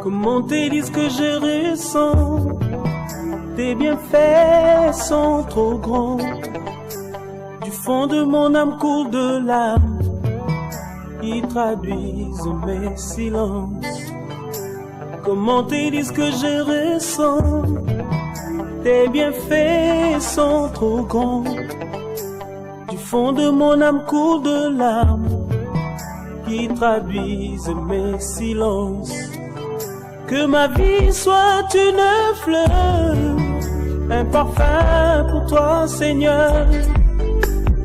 Comment te dire ce que je ressens? Tes bienfaits sont trop grands. Du fond de mon âme coule de larmes qui traduisent mes silences. Comment te dire ce que je ressens? Tes bienfaits sont trop grands. Du fond de mon âme coule de larmes qui traduisent mes silences. Que ma vie soit une fleur, un parfum pour toi, Seigneur.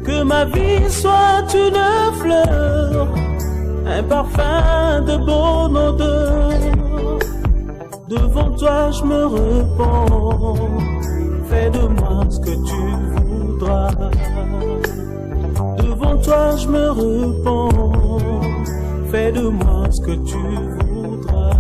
Que ma vie soit une fleur, un parfum de bonne odeur. Devant toi je me repens, fais de moi ce que tu voudras. Devant toi je me repens, fais de moi ce que tu voudras.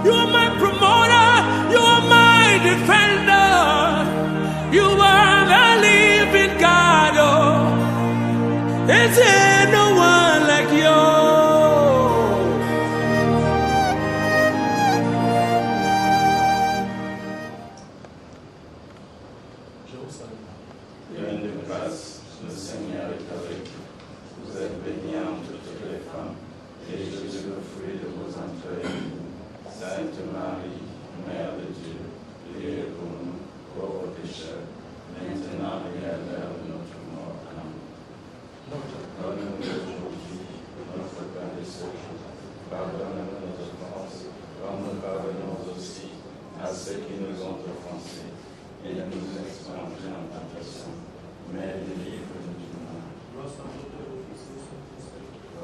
You are my promoter, you are my defender, you are the living God, oh, is there no one like you? Bien de grâce, le Seigneur est avec vous. Vous êtes bénie entre toutes les femmes, et Jésus, le fruit de vos entrailles. Sainte Marie, Mère de Dieu, priez pour nous, pauvres pécheurs, maintenant et à l'heure de notre mort. Amen. Donne-nous aujourd'hui notre pain de ce ceux qui nous ont offensés, et ne nous laisse pas entrer en tentation, mais délivre-nous du mal.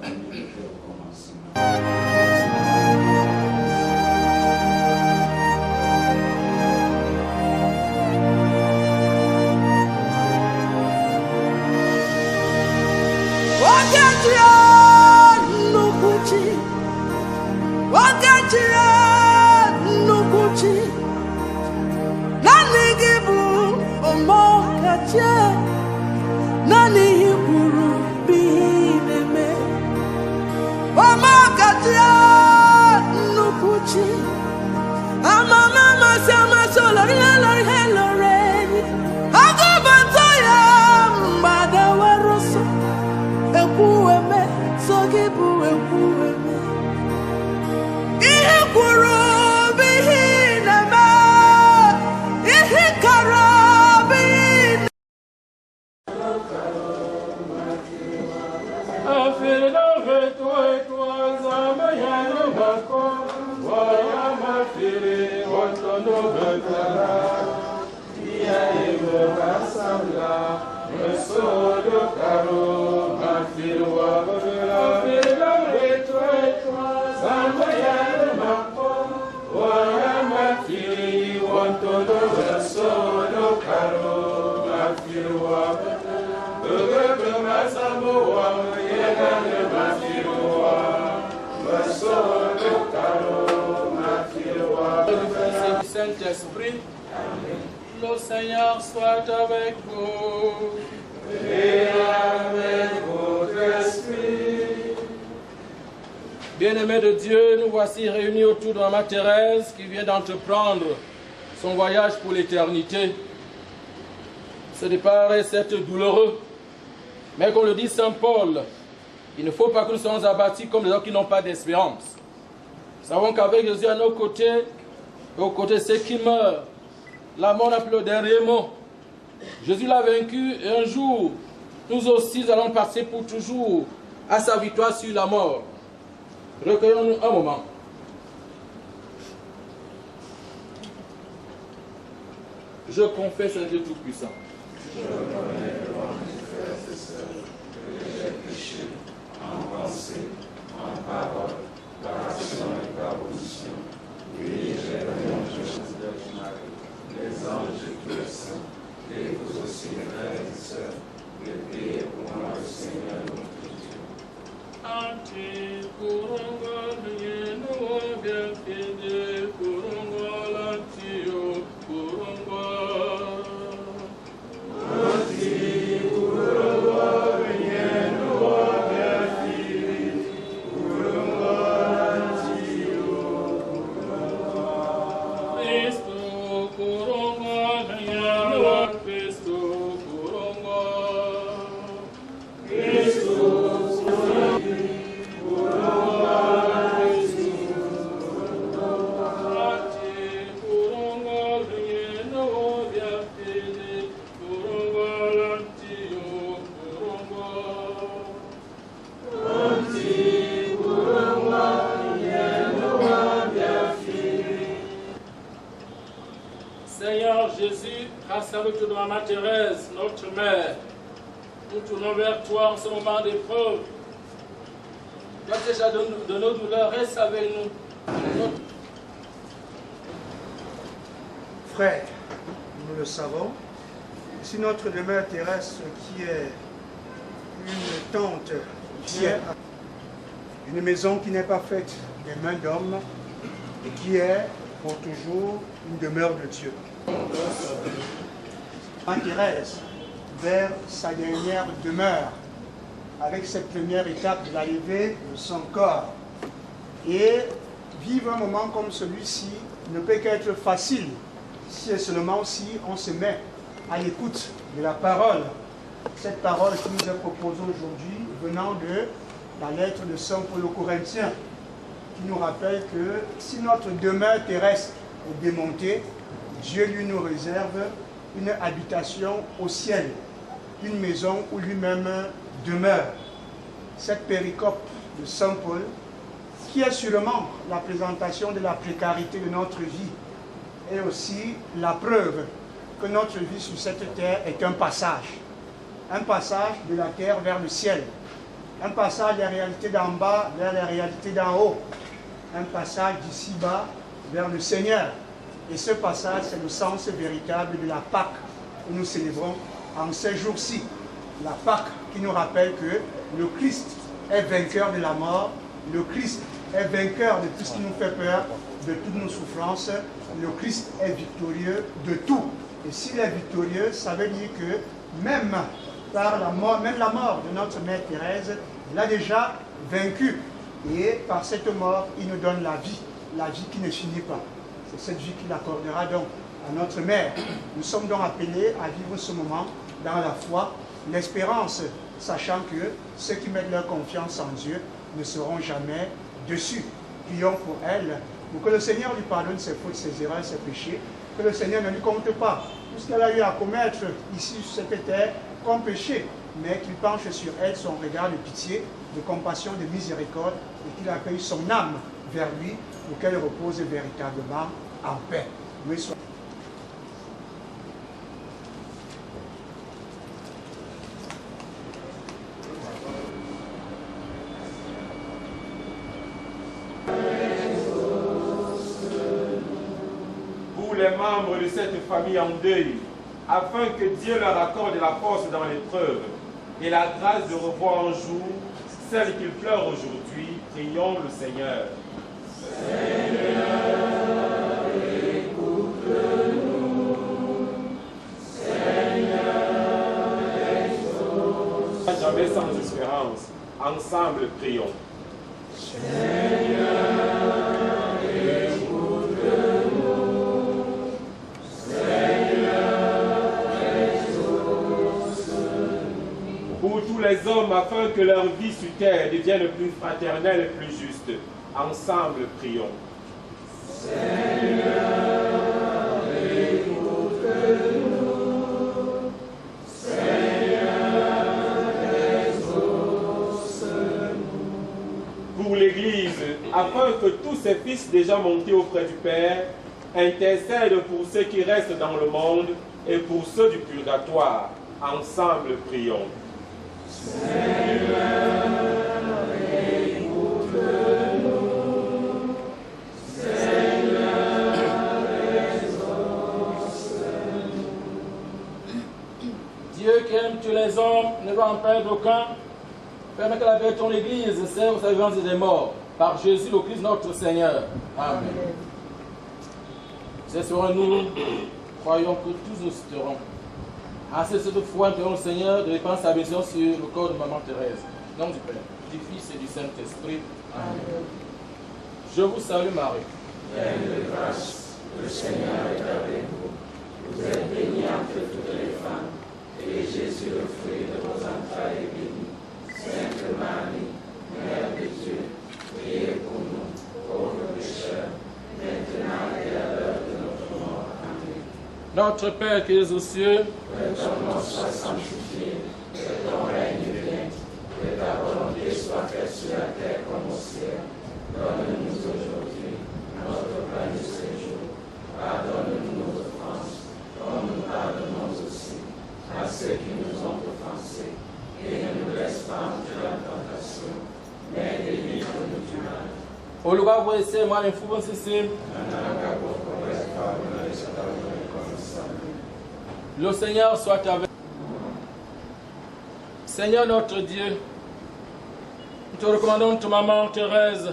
Comme il était au commencement. Saint-Esprit, le Seigneur soit avec vous. Et avec votre esprit. Bien-aimés de Dieu, nous voici réunis autour de Maman Thérèse qui vient d'entreprendre son voyage pour l'éternité. Ce départ est certes douloureux, mais comme le dit Saint Paul, il ne faut pas que nous soyons abattus comme les gens qui n'ont pas d'espérance. Nous savons qu'avec Jésus à nos côtés, aux côtés de ceux qui meurent, la mort n'a plus le dernier mot. Jésus l'a vaincu et un jour, nous aussi allons passer pour toujours à sa victoire sur la mort. Recueillons-nous un moment. Je confesse à Dieu Tout-Puissant. Je reconnais devant mes frères et sœurs que j'ai péché en pensée, en parole, par action et par omission. Oui, j'ai répondu de Marie, les anges et tous les saints, et vous aussi, frères et sœurs, de prier pour moi le Seigneur notre Dieu. Anti kurungo yeno bien fide kurungo lantio kurungo. Anti kurungo yeno bien fide kurungo lantio kurungo. Cristo kurungo yeno Cristo kurungo. Cristo Seigneur Jésus, rassemble autour de Maman Thérèse, notre mère. Nous tournons vers toi en ce moment d'épreuve. Toi déjà de nos douleurs, reste avec nous. Frères, nous le savons, si notre demeure terrestre qui est une tente, qui est une maison qui n'est pas faite des mains d'hommes et qui est pour toujours une demeure de Dieu. Maman Thérèse, vers sa dernière demeure, avec cette première étape de l'arrivée de son corps. Et vivre un moment comme celui-ci ne peut qu'être facile si et seulement si on se met à l'écoute de la parole. Cette parole qui nous est proposée aujourd'hui venant de la lettre de Saint Paul aux Corinthiens, qui nous rappelle que si notre demeure terrestre est démontée, Dieu lui nous réserve une habitation au ciel, une maison où lui-même demeure. Cette péricope de Saint Paul, qui est sûrement la présentation de la précarité de notre vie, est aussi la preuve que notre vie sur cette terre est un passage. Un passage de la terre vers le ciel. Un passage des réalités d'en bas vers les réalités d'en haut. Un passage d'ici-bas vers le Seigneur. Et ce passage, c'est le sens véritable de la Pâque que nous célébrons en ces jours-ci. La Pâque qui nous rappelle que le Christ est vainqueur de la mort, le Christ est vainqueur de tout ce qui nous fait peur, de toutes nos souffrances, le Christ est victorieux de tout. Et s'il est victorieux, ça veut dire que même par la mort, même la mort de notre Mère Thérèse, il a déjà vaincu. Et par cette mort, il nous donne la vie qui ne finit pas. C'est cette vie qu'il accordera donc à notre Mère. Nous sommes donc appelés à vivre ce moment dans la foi, l'espérance, sachant que ceux qui mettent leur confiance en Dieu ne seront jamais déçus. Prions pour elle, pour que le Seigneur lui pardonne ses fautes, ses erreurs, ses péchés, que le Seigneur ne lui compte pas tout ce qu'elle a eu à commettre ici sur cette terre comme péché, mais qu'il penche sur elle son regard de pitié, de compassion, de miséricorde, et qu'il accueille son âme vers lui pour qu'elle repose véritablement en paix. Oui, soit. Pour les membres de cette famille en deuil, afin que Dieu leur accorde la force dans l'épreuve et la grâce de revoir un jour celle qu'ils pleurent aujourd'hui, prions le Seigneur. Seigneur, écoute-nous. Seigneur, exauce. Jamais sans espérance. Ensemble, prions. Seigneur, écoute-nous. Seigneur, exauce. Pour tous les hommes, afin que leur vie sur terre devienne plus fraternelle et plus juste. Ensemble, prions. Seigneur, écoute-nous. Seigneur, exauce-nous. Pour l'Église, afin que tous ces fils déjà montés auprès du Père intercèdent pour ceux qui restent dans le monde et pour ceux du purgatoire. Ensemble, prions. Seigneur, Dieu qui aime tous les hommes, ne va en perdre aucun. Permets que la paix de ton Église serve sa vivance des morts. Par Jésus le Christ notre Seigneur. Amen. Ce soir, nous croyons que tous nous citerons. Assez cette foi, nous prions le Seigneur de répandre sa bénédiction sur le corps de Maman Thérèse. Nom du Père, du Fils et du Saint-Esprit. Amen. Je vous salue Marie. Pleine de grâce, le Seigneur est avec vous. Vous êtes bénie entre toutes les femmes, et Jésus, le fruit de vos entrailles, est béni. Sainte Marie, Mère de Dieu, priez pour nous, pauvres pécheurs, maintenant et à l'heure de notre mort. Amen. Notre Père qui es aux cieux, Que ton nom soit sanctifié, que ton règne vienne, que ta volonté soit faite sur la terre comme au ciel. Donne-nous aujourd'hui notre pain de ce jour. Pardonne-nous nos offenses, comme nous pardonnons aussi à ceux qui nous ont offensés. Et ne nous laisse pas entrer en tentation, mais délivre-nous du mal. au lugar où esse mane fubo sisim. Le Seigneur soit avec nous. Seigneur notre Dieu, nous te recommandons ta maman Thérèse,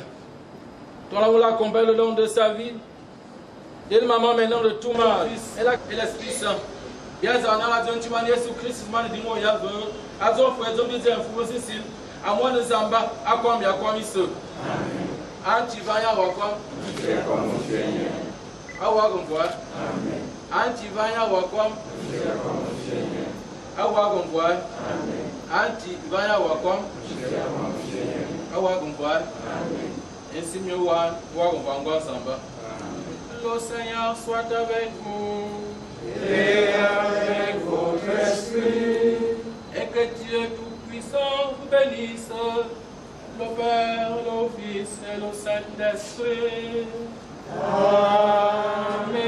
ton amour l'accompagne le long de sa vie. Et maman maintenant de tout mal, et l'Esprit Saint. Yaza na la jonti mani Yesu Christ mani dimo yazo. Azo fo ezo bize mfubo sisim. Amwa ne zamba akwam ya kwamiso. Amen. Anti vanya wakwa. Awa gongwa. Amen. Anti vanya wakwa. Awa gongwa. Amen. Anti vanya wakwa. Awa gongwa. Amen. Ensimyo wa gongwa ngwa samba. Le Seigneur soit avec vous. Et avec votre esprit. Et que Dieu Tout-Puissant vous bénisse, le Père, le Fils et le Saint-Esprit. Amen.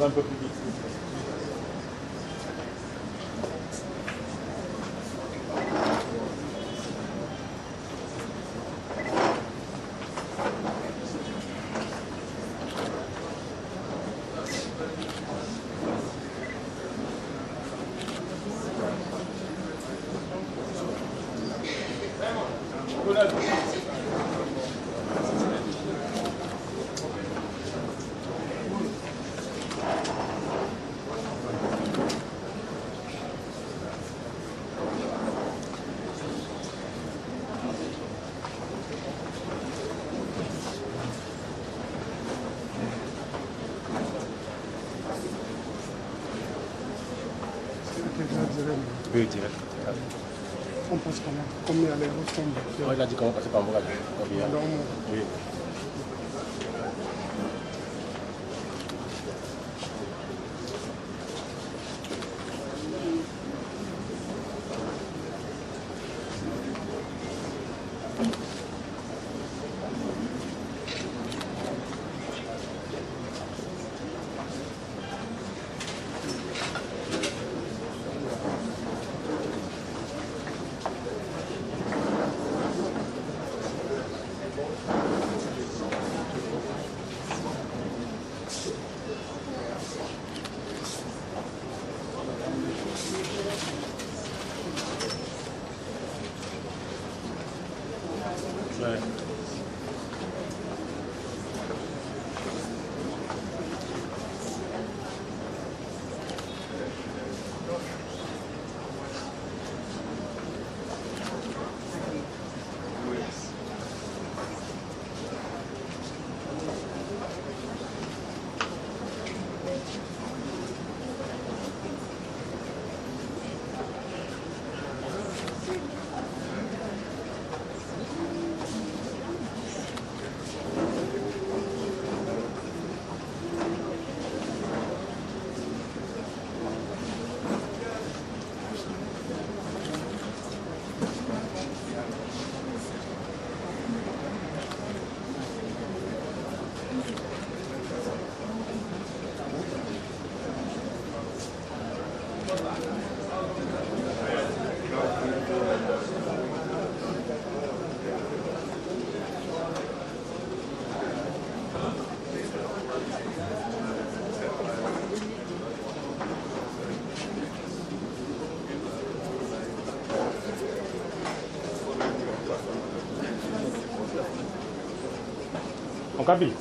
Un peu plus vite. Oui, direct. On passe comment? Combien aller au sommet? Il a dit comment passer par Mourad. Oui. En Kabyle.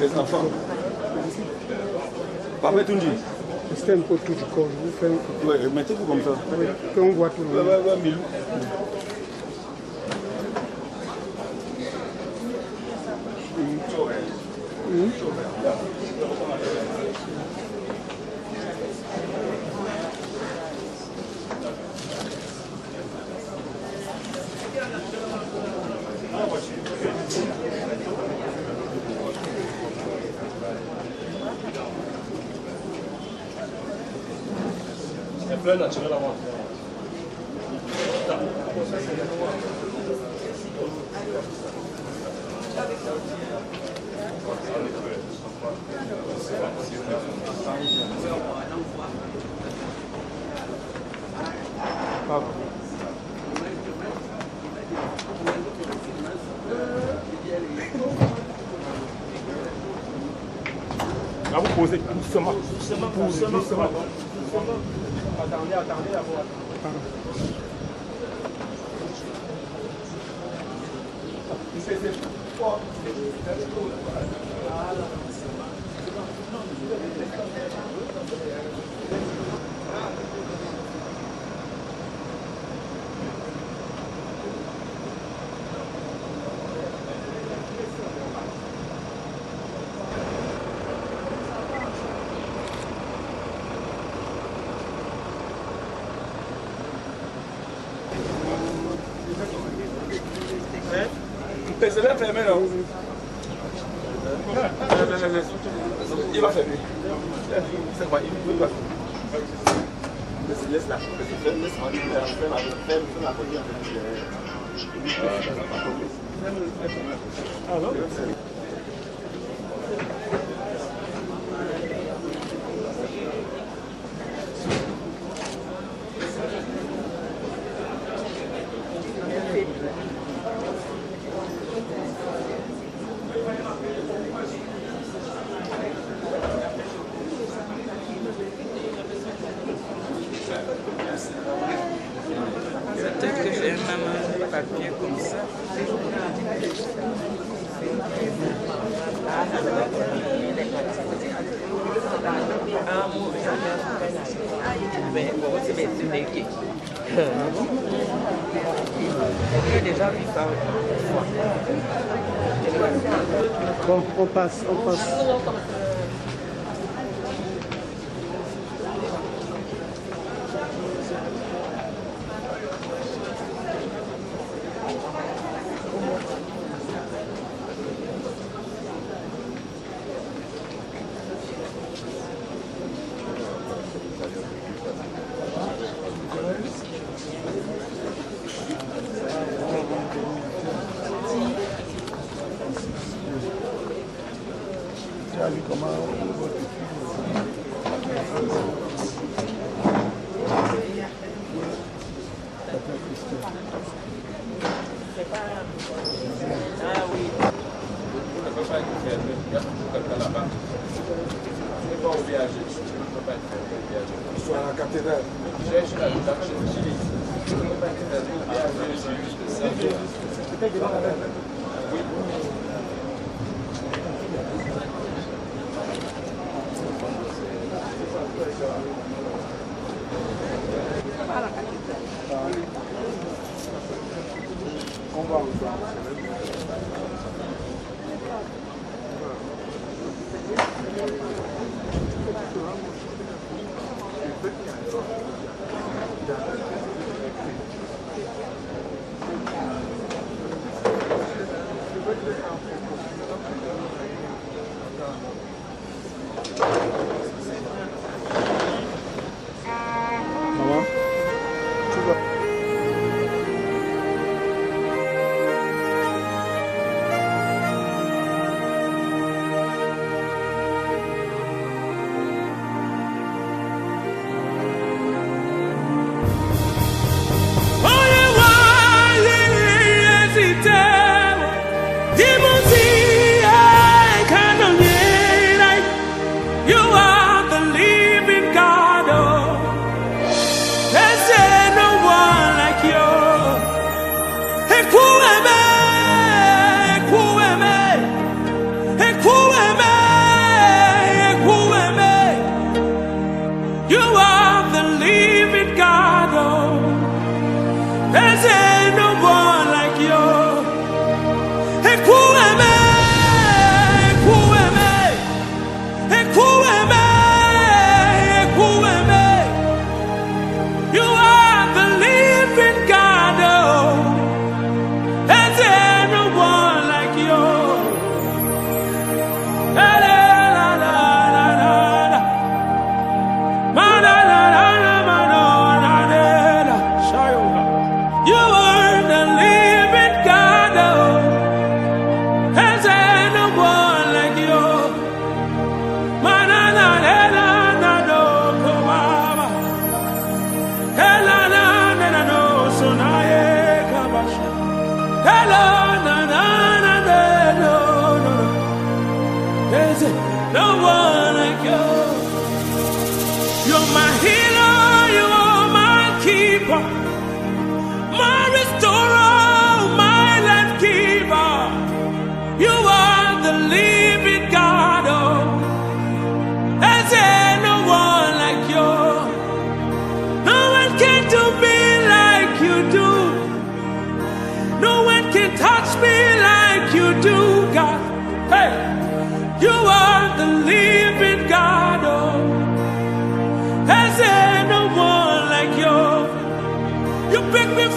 Les enfants. Parfait, Tunji. C'est un peu tout du corps. Je vous fais un coup. Ouais, mettez-vous comme ça. Oui, qu'on voit tout le monde. Ouais, Milou. Fleur naturelle avant. Là, vous posez doucement. Doucement. Attendez à voir. C'est bien fermé, non? Il va fermer. C'est quoi? Il va fermer. Laisse-la. Laisse-la. Ah non? Peut-être que j'ai même un papier comme ça. J'ai déjà vu ça. Bon, on passe.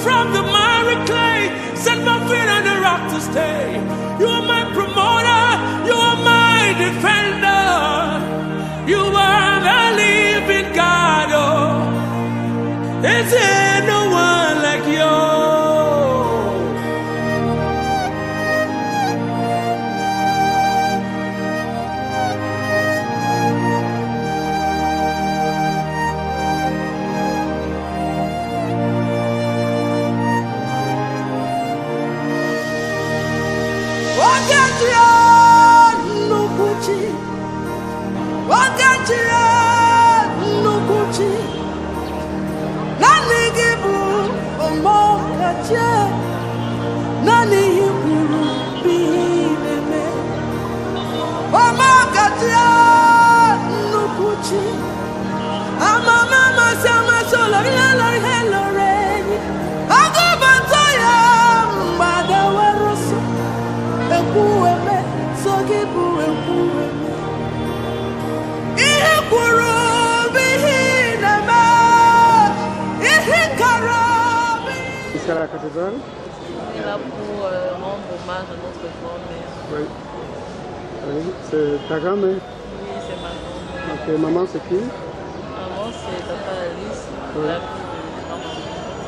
From the miry clay, set my feet on the rock to stay. Ici à la cathédrale? On est là pour rendre hommage à notre grand-mère. Oui. Oui, c'est ta grand-mère? Oui, c'est ma grand-mère. Ok, maman c'est qui? Maman, c'est Tata Alice, Oui. la fille de maman.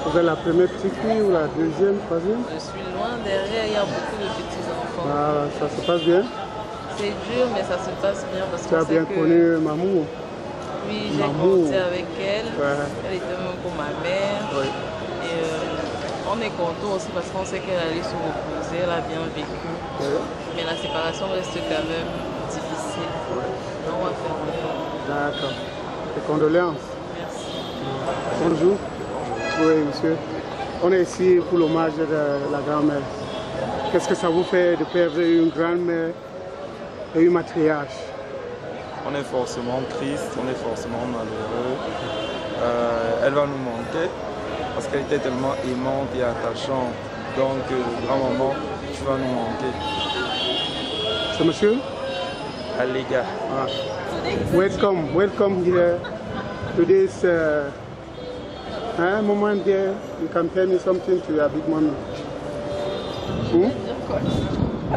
Vous êtes la première petite fille ou la deuxième, troisième? Je suis loin derrière, il y a beaucoup de petits-enfants. Ah, ça se passe bien? C'est dur, mais ça se passe bien parce Tu as qu'on sait bien que... connu Mamou? Oui, j'ai Mamou. grandi avec elle. Ouais. Elle était même pour ma mère. Oui. Et on est content aussi parce qu'on sait qu'elle allait se reposer, elle a bien vécu. Oui. Mais la séparation reste quand même difficile. Donc on va faire l'effort. D'accord. Et condoléances. Merci. Bonjour. Oui, monsieur. On est ici pour l'hommage de la grand-mère. Qu'est-ce que ça vous fait de perdre une grand-mère et une matriarche? On est forcément triste, on est forcément malheureux. Elle va nous manquer parce qu'elle était tellement aimante et attachante. Donc, grand-maman, tu vas nous manquer. C'est monsieur? Alléga. Ah. Welcome here to this moment here. You can tell me something to your big mommy.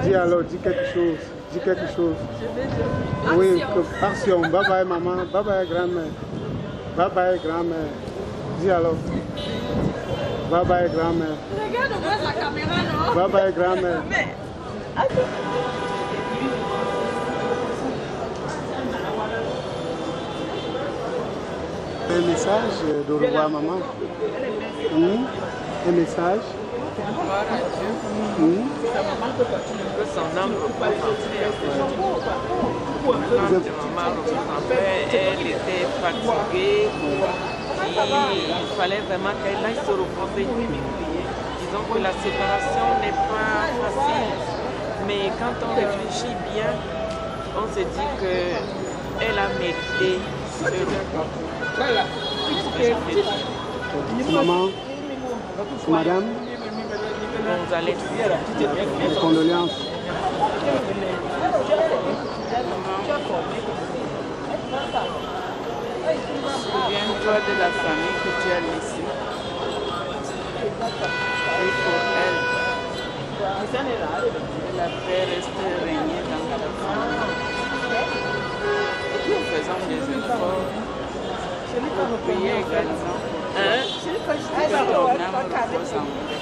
Dis alors, dis quelque chose. Dis quelque chose. Oui, action. Bye bye maman. Bye bye grand-mère. Bye bye grand-mère. Dis alors. Bye bye grand-mère. Regarde, on voit la caméra, non? Bye bye grand-mère. Un message de revoir maman. Un message. Que son âme repose en paix. Elle était fatiguée et il fallait vraiment qu'elle aille se reposer. Disons que la séparation n'est pas facile, mais quand on réfléchit bien, on se dit qu'elle a mérité Maman, madame, condoléances. Souviens-toi de la famille que tu as laissée. Et pour elle, la paix reste régner dans ta famille. Nous faisons des efforts pour prier également. Que ton âme repose en paix.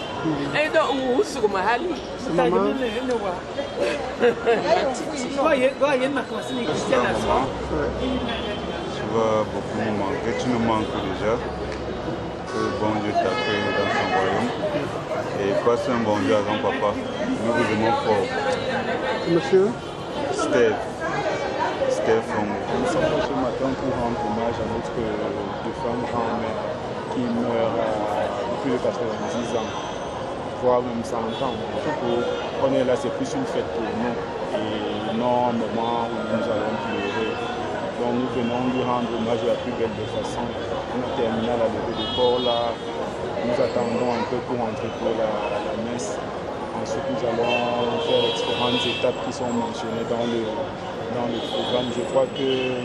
Tu vas beaucoup nous manquer, tu nous manques déjà. Que le bon Dieu t'accueille dans son royaume. Et passe un bon Dieu à grand-papa. Nous vous aimons fort. Monsieur? Steph. Nous sommes là ce matin pour rendre hommage à notre défunte grand-mère qui meurt depuis de 90 ans, voire même 100 ans. On est là, c'est plus une fête pour nous et non un moment où nous allons pleurer. Donc nous venons lui rendre hommage de la plus belle des façons. On a terminé la levée du corps là, nous attendons un peu pour entrer pour la messe. Ensuite nous allons faire les différentes étapes qui sont mentionnées dans le programme. Je crois que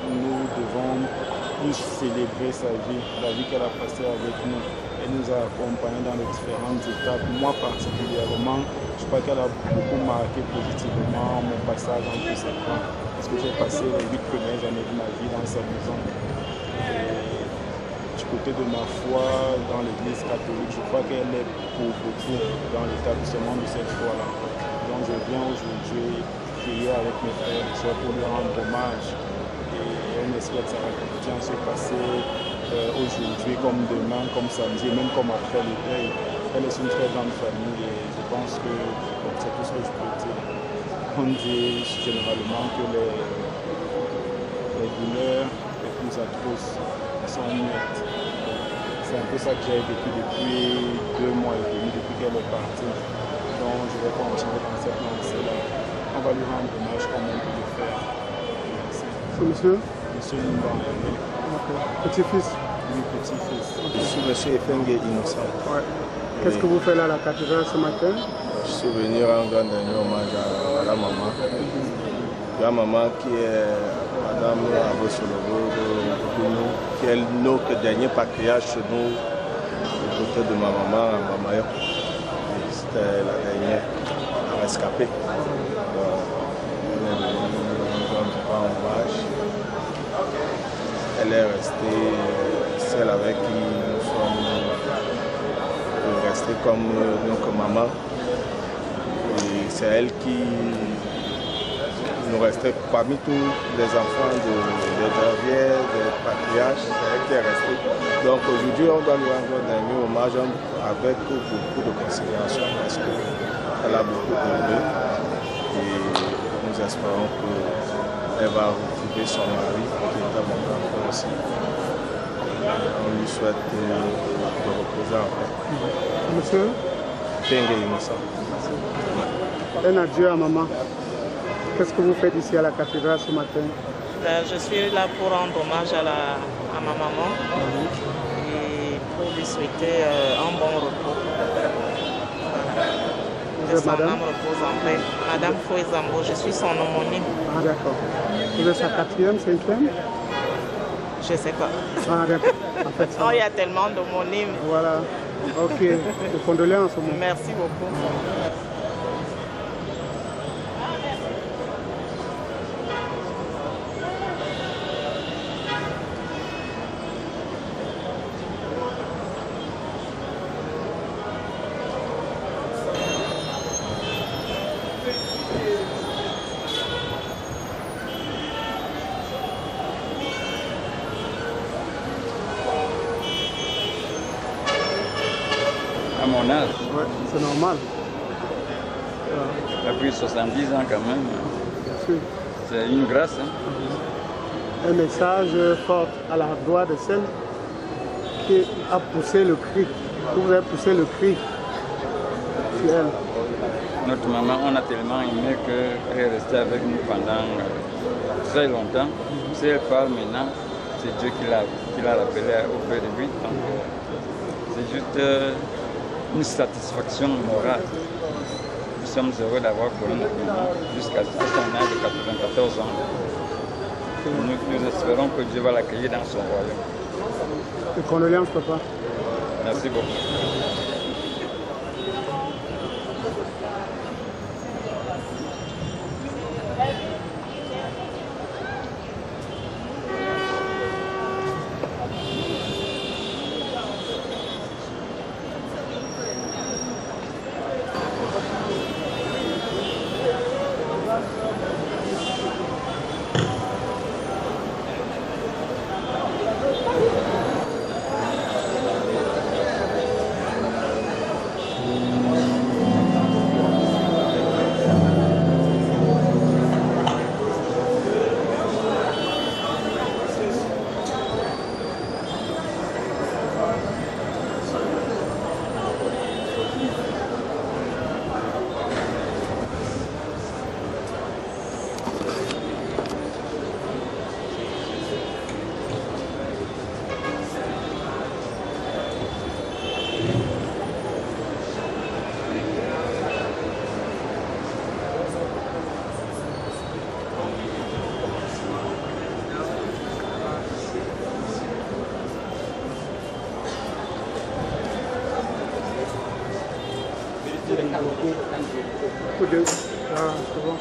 nous devons plus célébrer sa vie, la vie qu'elle a passée avec nous. Elle nous a accompagnés dans les différentes étapes. Moi particulièrement, je crois qu'elle a beaucoup marqué positivement mon passage en tous ces camps. Parce que j'ai passé les 8 premières années de ma vie dans sa maison. Et du côté de ma foi, dans l'église catholique, je crois qu'elle est pour beaucoup dans l'établissement de cette foi-là. Donc je viens aujourd'hui prier avec mes frères et soeurs pour lui rendre hommage. Et on espère que ça va continuer à se passer aujourd'hui comme demain, comme samedi, et même comme après le deuil. Elle est une très grande famille et je pense que c'est tout ce que je peux dire. On dit généralement que les douleurs les plus atroces sont muettes. C'est un peu ça que j'ai vécu depuis 2 mois et demi, depuis qu'elle est partie. Donc je vais continuer dans cette lancée-là. On va lui rendre hommage comme on peut le faire. Merci. C'est monsieur? M. Mbamba. Petit-fils? Oui, petit-fils. Je suis M. Efenge Innocent. Ouais. Qu'est-ce que vous faites là à la cathédrale ce matin? Je suis venu rendre un dernier hommage à la maman. La maman qui est Madame Abosologo de nous, qui est notre dernier patriarche chez nous, du côté de ma maman à Mamayo. C'était la dernière à rescaper. On est venu rendre hommage. Elle est restée celle avec qui nous sommes restés comme notre maman. Et c'est elle qui nous restait parmi tous les enfants des derrières, des patriarches, c'est elle qui est restée. Donc aujourd'hui, on doit lui rendre un dernier hommage avec beaucoup de considération parce qu'elle a beaucoup œuvré et nous espérons qu'elle va retrouver son mari qui est un bon grand aussi. On lui souhaite de reposer en paix. Monsieur? Tengue Innocent. Un adieu à maman. Qu'est-ce que vous faites ici à la cathédrale ce matin? Je suis là pour rendre hommage à ma maman et pour lui souhaiter un bon repos. Vous êtes madame? Repose en paix. Madame Fouezambo, je suis son homonyme. Ah d'accord. Vous êtes sa 4e, 5e? Je ne sais pas. Ah d'accord. En fait, il y a tellement d'homonymes. Voilà. Ok. De condoléances au monde. Merci beaucoup. À mon âge. Ouais, c'est normal. Depuis 70 ans quand même. C'est une grâce. Hein. Un message fort à la gloire de celle qui a poussé le cri. Vous avez poussé le cri sur elle. Notre maman, on a tellement aimé qu'elle est restée avec nous pendant très longtemps. Si elle parle maintenant, c'est Dieu qui l'a rappelé auprès de lui. Donc, c'est juste une satisfaction morale. Nous sommes heureux d'avoir connu notre maman jusqu'à son âge de 94 ans. Nous espérons que Dieu va l'accueillir dans son royaume. Et condoléances, papa. Merci beaucoup. Coup de... Ah, c'est bon.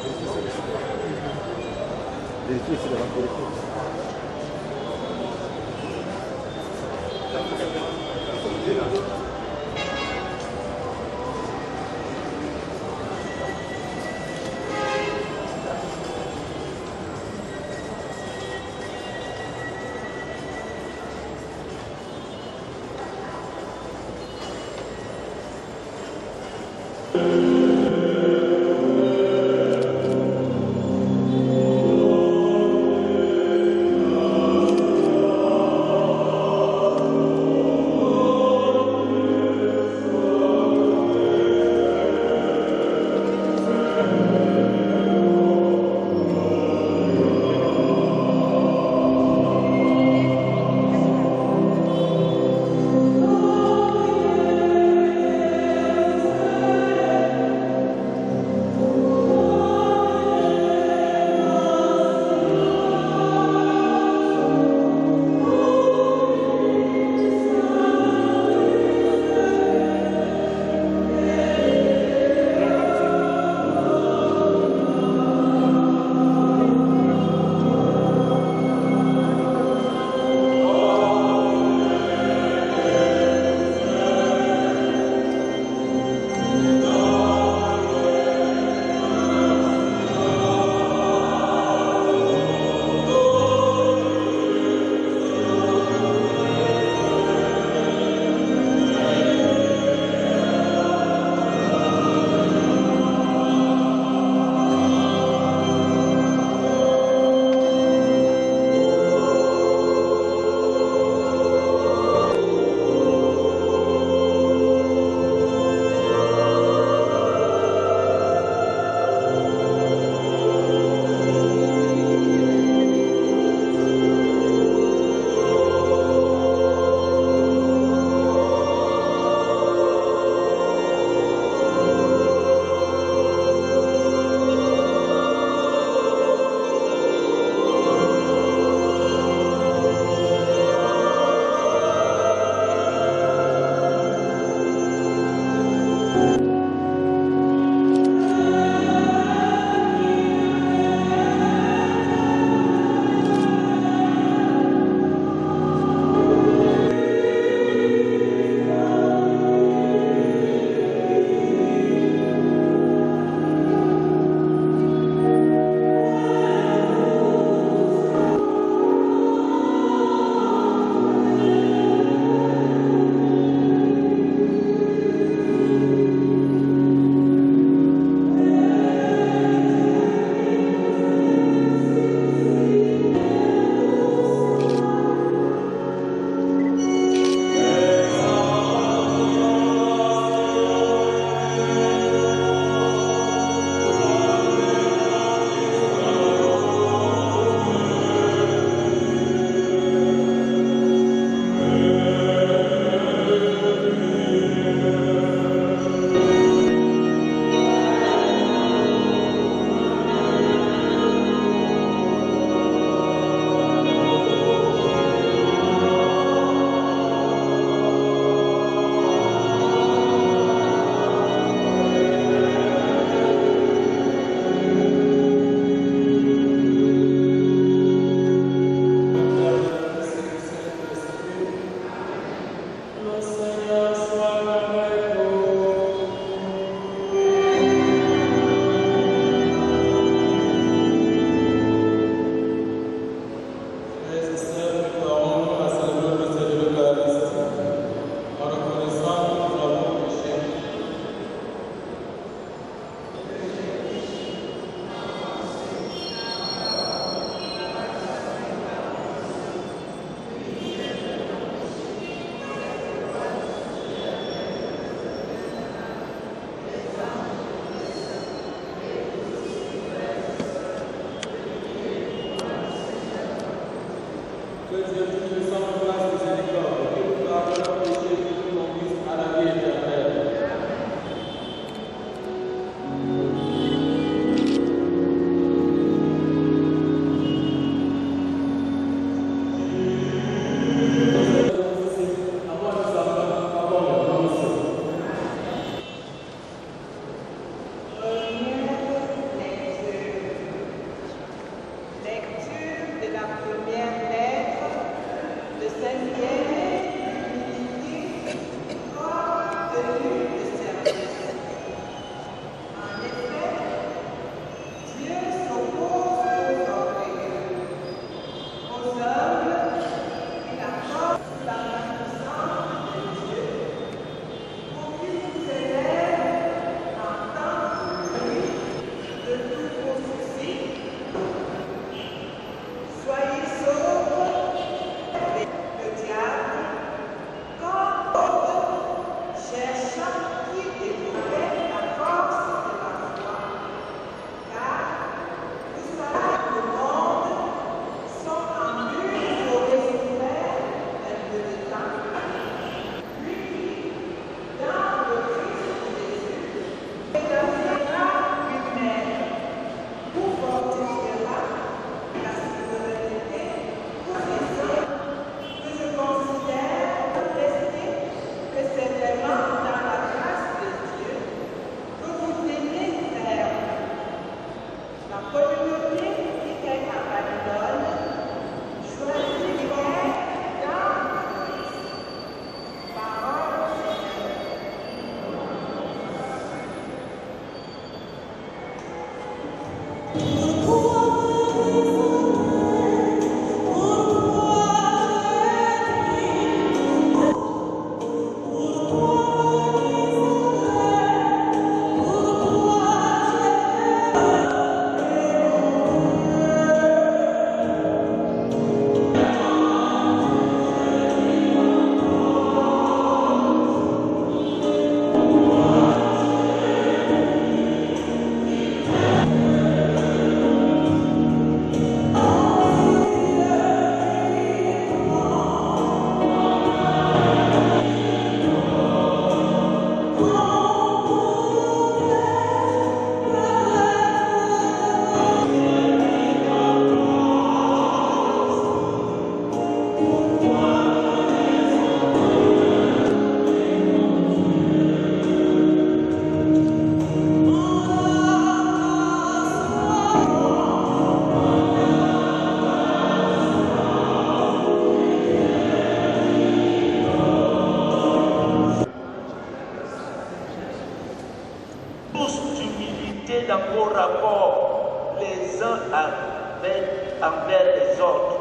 envers les autres,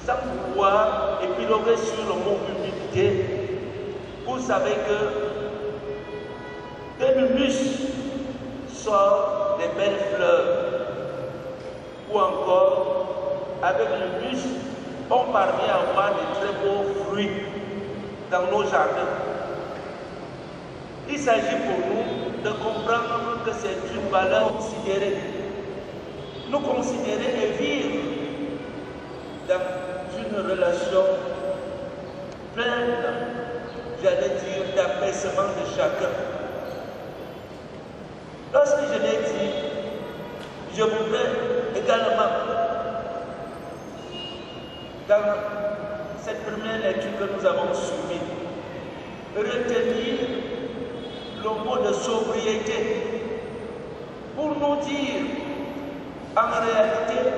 sans pouvoir épiloguer sur le mot humilité. Vous savez que l'humus sort des belles fleurs, ou encore avec l'humus on parvient à avoir de très beaux fruits dans nos jardins. Il s'agit pour nous de comprendre que c'est une valeur considérée. Nous considérer et vivre dans une relation pleine, j'allais dire, d'apaisement de chacun. Lorsque je l'ai dit, je voudrais également, dans cette première lecture que nous avons suivie, retenir le mot de sobriété pour nous dire, en réalité,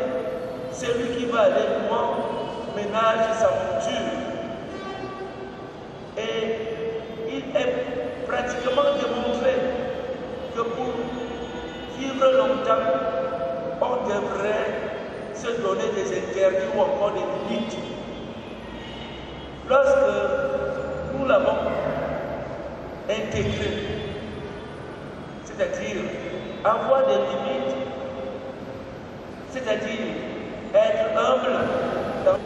celui qui va aller loin ménage sa monture. Et il est pratiquement démontré que pour vivre longtemps, on devrait se donner des interdits ou encore des limites. Lorsque nous l'avons intégré, c'est-à-dire avoir des limites, c'est-à-dire être humble dans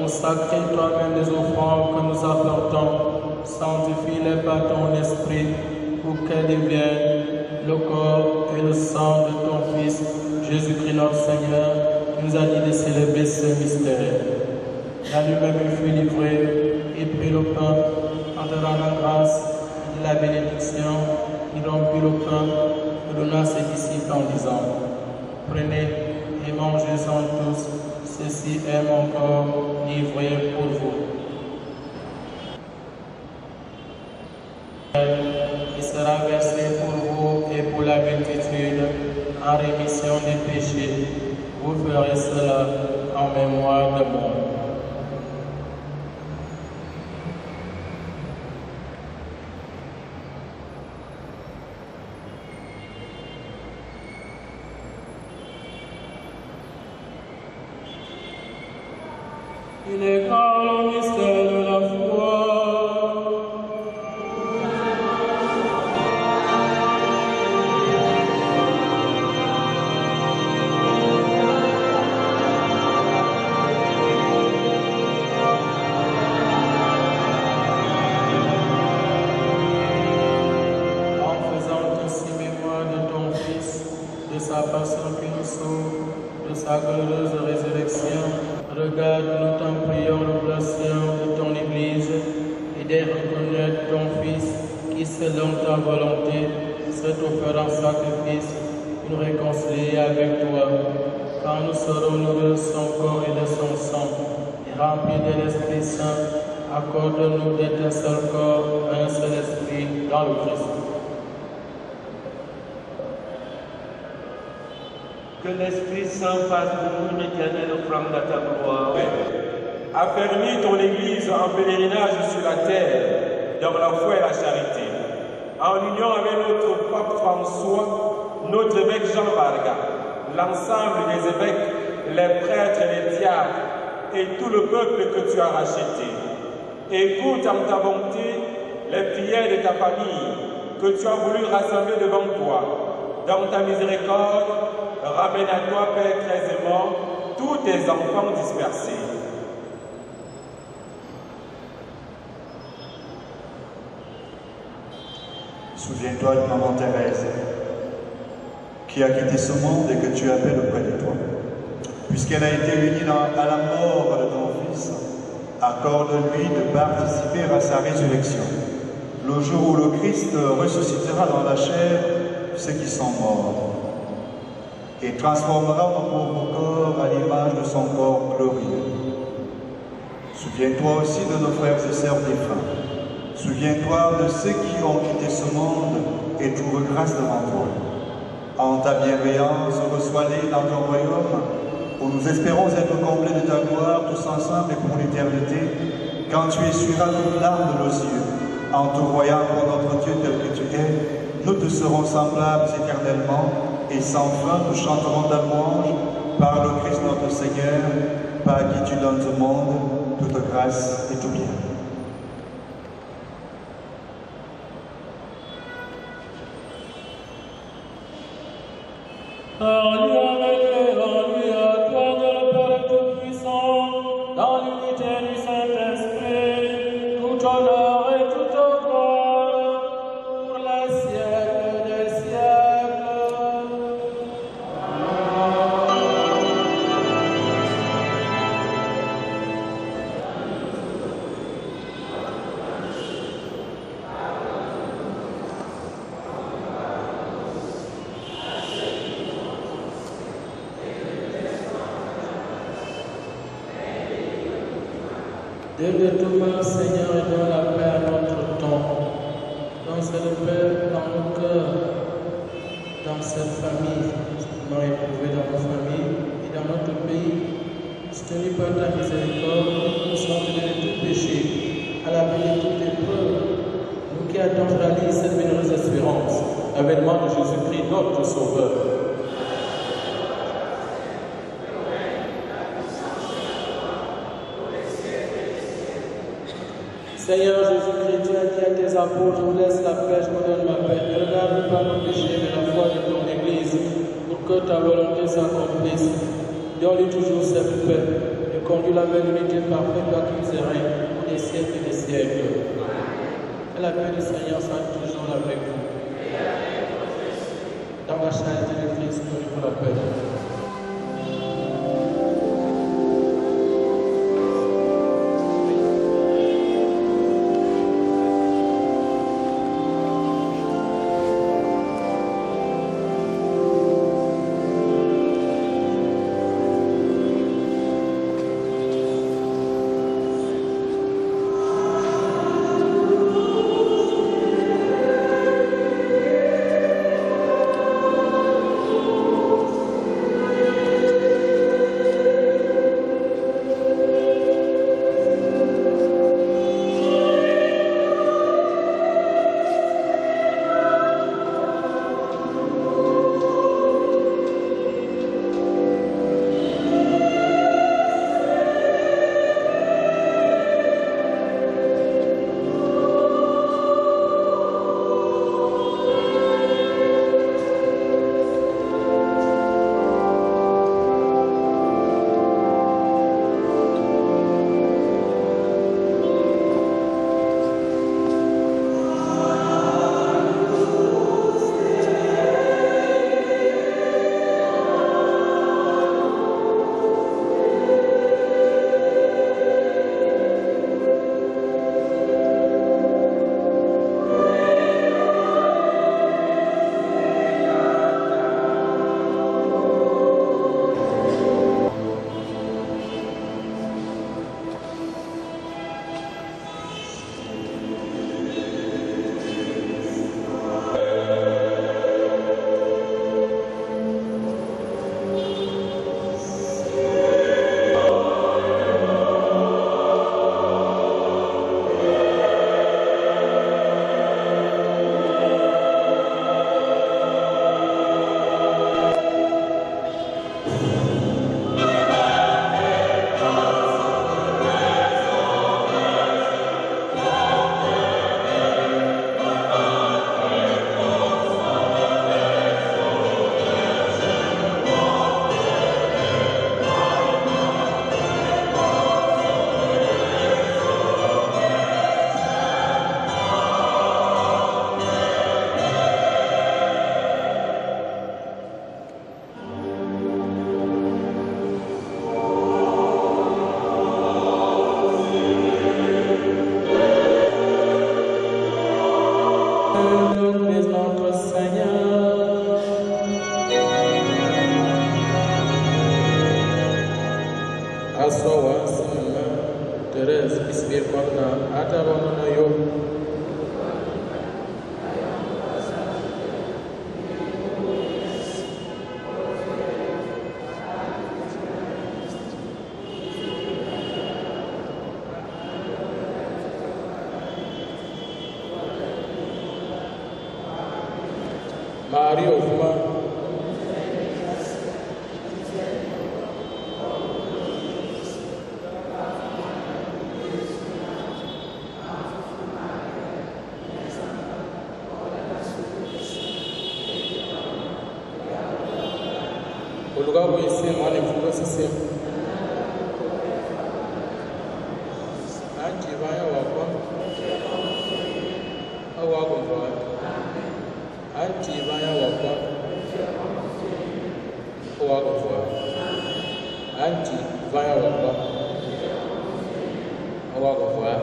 Consacre toi-même les offrandes que nous apportons, sanctifie les par ton esprit, pour qu'elles deviennent le corps et le sang de ton Fils, Jésus-Christ notre Seigneur, qui nous a dit de célébrer ce mystère. À lui-même il fut livré, il prit le pain, en te rendant grâce, de la bénédiction, il rompit le pain, et donna à ses disciples en disant, prenez et mangez-en tous, ceci est mon corps livré pour vous. Il sera versé pour vous et pour la multitude en rémission des péchés. Vous ferez cela en mémoire de moi. Il est grand le mystère de la foi. En faisant ainsi mémoire de ton Fils, de sa passion qui nous sauve, de sa glorieuse résurrection, regarde, nous t'en prions, l'oblation de ton Église, et de reconnaître ton Fils, qui selon ta volonté s'est offert en sacrifice, nous réconcilier avec toi. Quand nous serons nourris de son corps et de son sang, et remplis de l'Esprit Saint, accorde-nous d'être un seul corps, un seul esprit dans le Christ. Que l'Esprit Saint fasse pour nous une éternelle offrande à ta gloire. Affermis ton Église en pèlerinage sur la terre, dans la foi et la charité. En union avec notre pape François, notre évêque Jean Barga, l'ensemble des évêques, les prêtres et les diacres, et tout le peuple que tu as racheté. Écoute en ta bonté les prières de ta famille que tu as voulu rassembler devant toi. Dans ta miséricorde, ramène à toi, Père très aimant, tous tes enfants dispersés. Souviens-toi de maman Thérèse, qui a quitté ce monde et que tu appelles auprès de toi. Puisqu'elle a été unie à la mort de ton Fils, accorde-lui de participer à sa résurrection, le jour où le Christ ressuscitera dans la chair ceux qui sont morts, et transformera mon pauvre corps à l'image de son corps glorieux. Souviens-toi aussi de nos frères et sœurs défunts. Souviens-toi de ceux qui ont quitté ce monde et trouve grâce devant toi. En ta bienveillance, reçois-les dans ton royaume, où nous espérons être comblés de ta gloire tous ensemble et pour l'éternité, quand tu essuieras toute larme de nos yeux, en te voyant pour notre Dieu tel que tu es, nous te serons semblables éternellement, et sans fin nous chanterons ta louange par le Christ notre Seigneur, par qui tu donnes au monde toute grâce et tout bien. En lui avec et en lui à Dieu de tout mal, Seigneur, et donne la paix à notre temps. Dans cette paix, dans nos cœurs, dans cette famille, nous éprouvée dans nos familles et dans notre pays. Soutenu par ta miséricorde, nous sommes de tout péché, à l'abri de toute épreuve. Nous qui attendons la vie, cette bienheureuse espérance, l'avènement de Jésus-Christ, notre Sauveur. Seigneur Jésus-Christ, tu as dit à tes apôtres, je vous laisse la paix, je vous donne ma paix. Ne regarde pas nos péchés, mais la foi de ton Église, pour que ta volonté s'accomplisse. Donne-lui toujours cette paix et conduis-la vers l'unité parfaite, toi qui nous règne pour des siècles et des siècles. Et la paix du Seigneur soit toujours avec vous. Dans la charité de Christ, nous pour la paix. Marie Oufma, Oluga Wese, Mane Fuga Sisi, Anji Vaya Wakwa, Awagwa, Anji Vaya Wakwa, Awagwa, Anji Vaya Wakwa, Awagwa,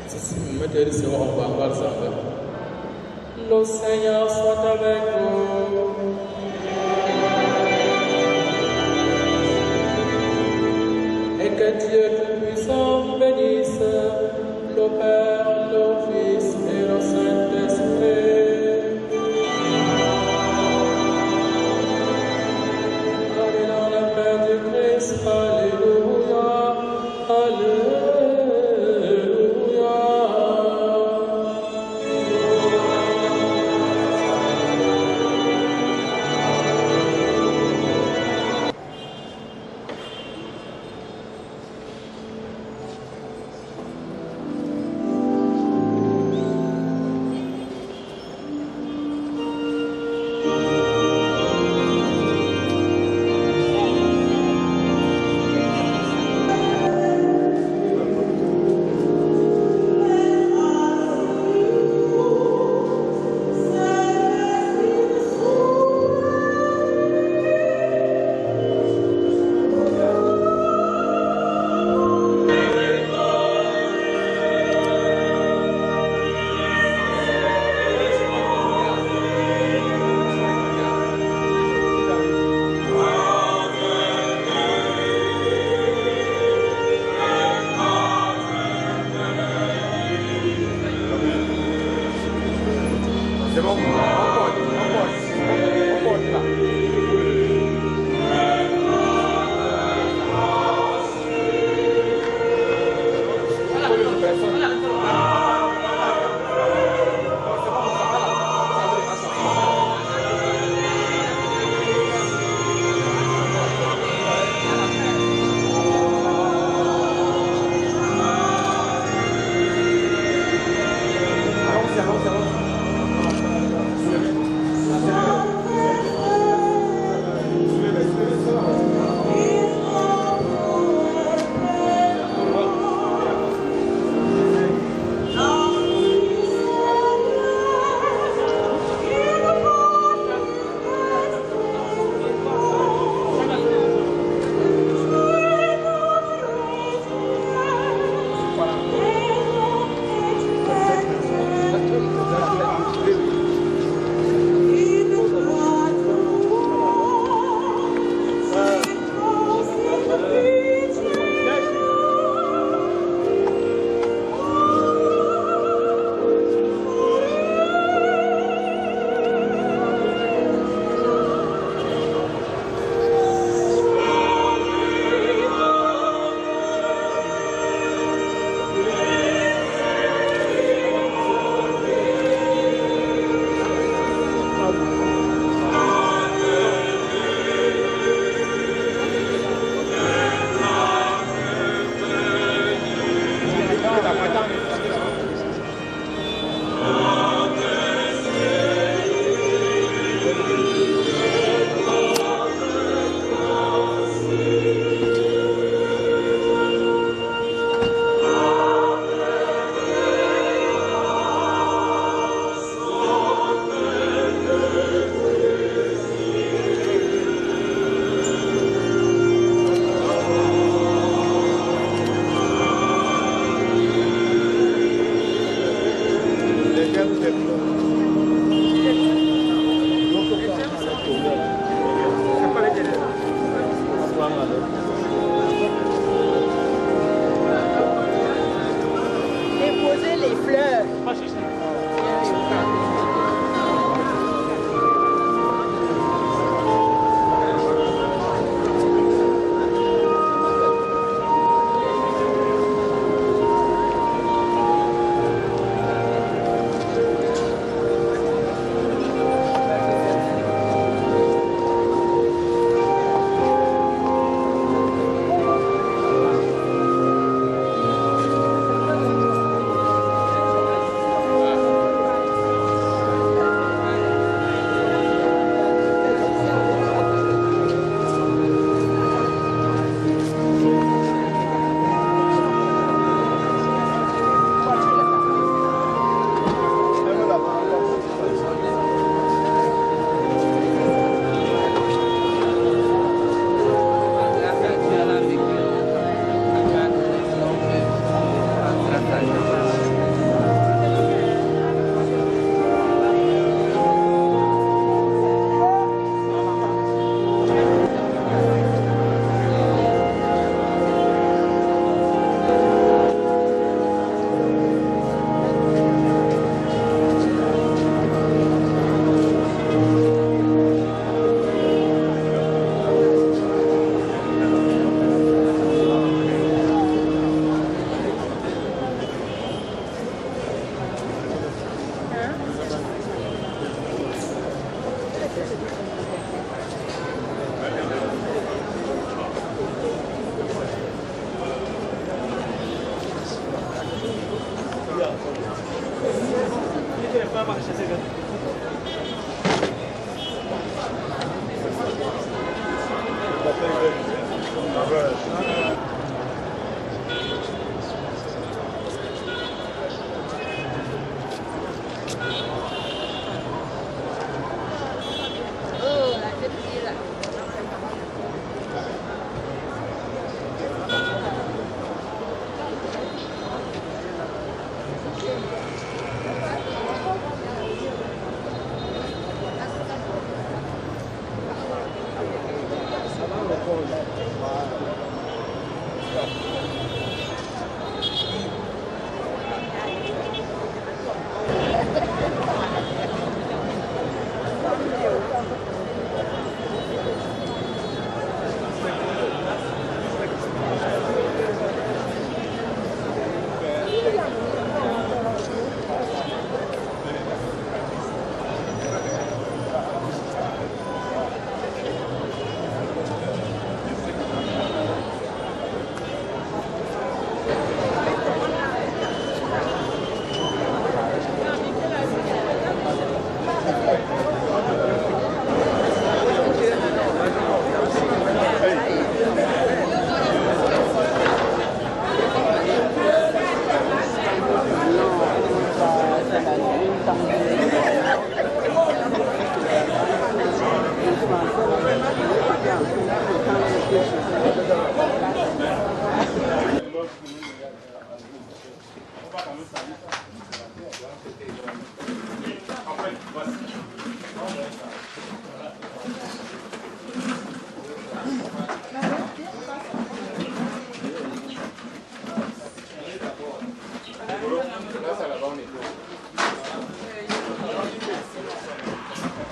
Sisi Météo Sewa Wangwar Sanga. Le Seigneur soit avec vous. Et que Dieu Tout-Puissant bénisse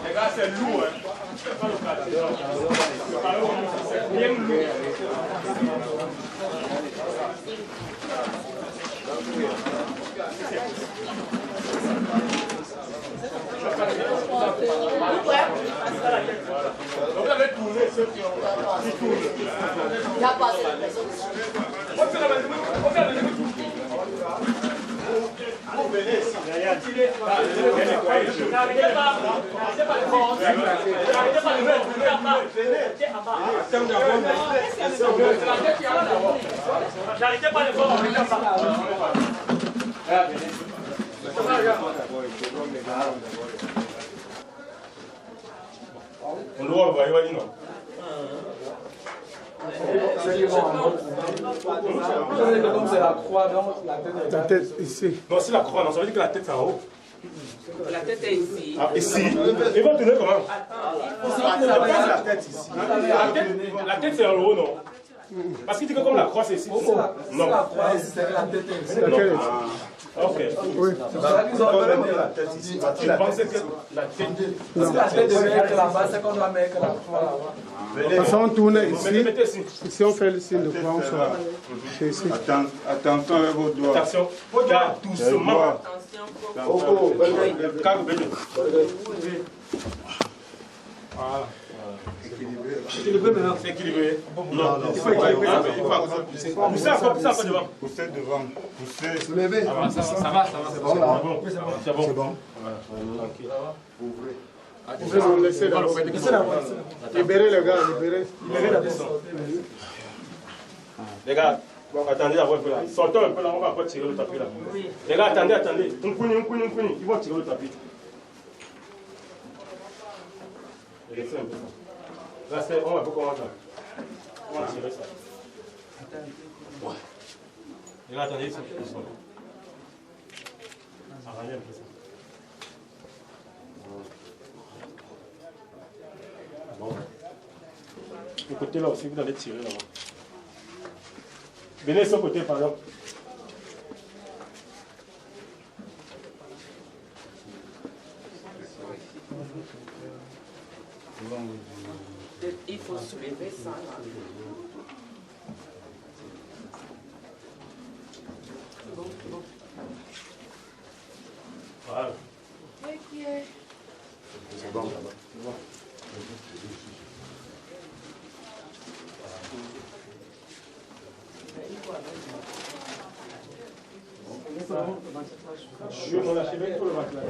Les gars, c'est lourd, hein. C'est pas l'occasion. C'est bien lourd. Vous avez tourné ceux qui tournent. Il n'y a pas de personne. Venez ici. N'arrêtez pas de voir. On doit envoyer non. Comme c'est la croix, donc la tête ici. Non, c'est la croix, non, ça veut dire que la tête c'est en haut. La tête est ici. Ah, ici. Ils vont tourner comment? La tête ici. La tête c'est en haut, non? Parce qu'il dit que comme la croix c'est ici. Non. La croix, c'est la tête ici. Ok. Oui. C'est ça qu'ils ont donné la tête ici. Tu pensais que la tête. Parce que la tête devait être là-bas, c'est qu'on doit mettre la croix là-bas. Parce qu'on tourne ici. Ici, on fait le signe de croix, on sort. C'est ici. Attention avec vos doigts. Attention. Regarde doucement. Voilà. C'est équilibré maintenant. C'est équilibré. Non, il faut équilibrer. Il faut encore pousser. Poussez encore devant. Poussez devant. Poussez. Soulevez. Ça va. C'est bon là. C'est bon. C'est bon. Tranquille. Ouvrez. Laissez la voie. Libérez les gars, libérez. Libérez la descente. Les gars, attendez à voir un peu là. Sortons un peu là, on va pas tirer le tapis là. Les gars, attendez. Ils vont tirer le tapis. Laissez un peu ça. Là, on va pas commencer. On va tirer ça. Ouais. Les gars, attendez, ils sont là. Arrangez un peu ça. Bon. Le côté là aussi, vous allez tirer là-bas. Venez de ce côté, par exemple. Il faut soulever ça là. Voilà. C'est bon là-bas. Je vais m'en lâcher bien pour le matelas.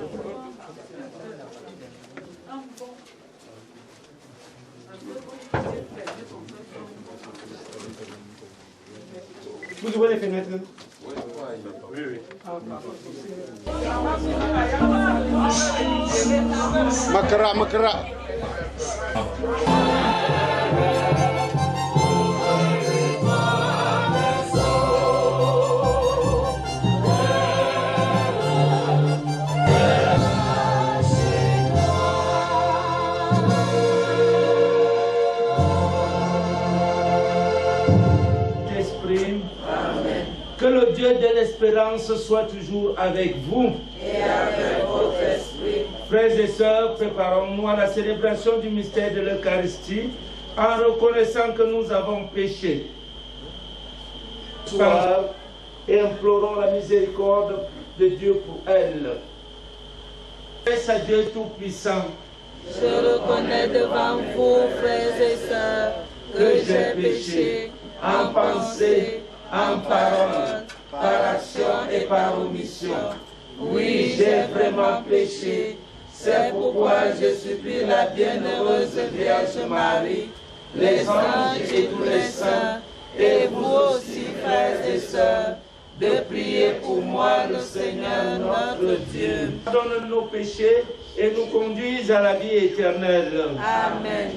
Vous ouvrez les fenêtres? Oui. Makara. Que le Dieu de l'espérance soit toujours avec vous. Et avec votre esprit. Frères et sœurs, préparons-nous à la célébration du mystère de l'Eucharistie en reconnaissant que nous avons péché. Et implorons la miséricorde de Dieu pour elle. Grâce à Dieu Tout-Puissant. Je reconnais devant vous, frères et sœurs, que j'ai péché en pensée, en parole, par action et par omission. Oui, j'ai vraiment péché. C'est pourquoi je supplie la bienheureuse Vierge Marie, les anges et tous les saints, et vous aussi, frères et sœurs, de prier pour moi, le Seigneur notre Dieu. Pardonne nos péchés et nous conduise à la vie éternelle. Amen.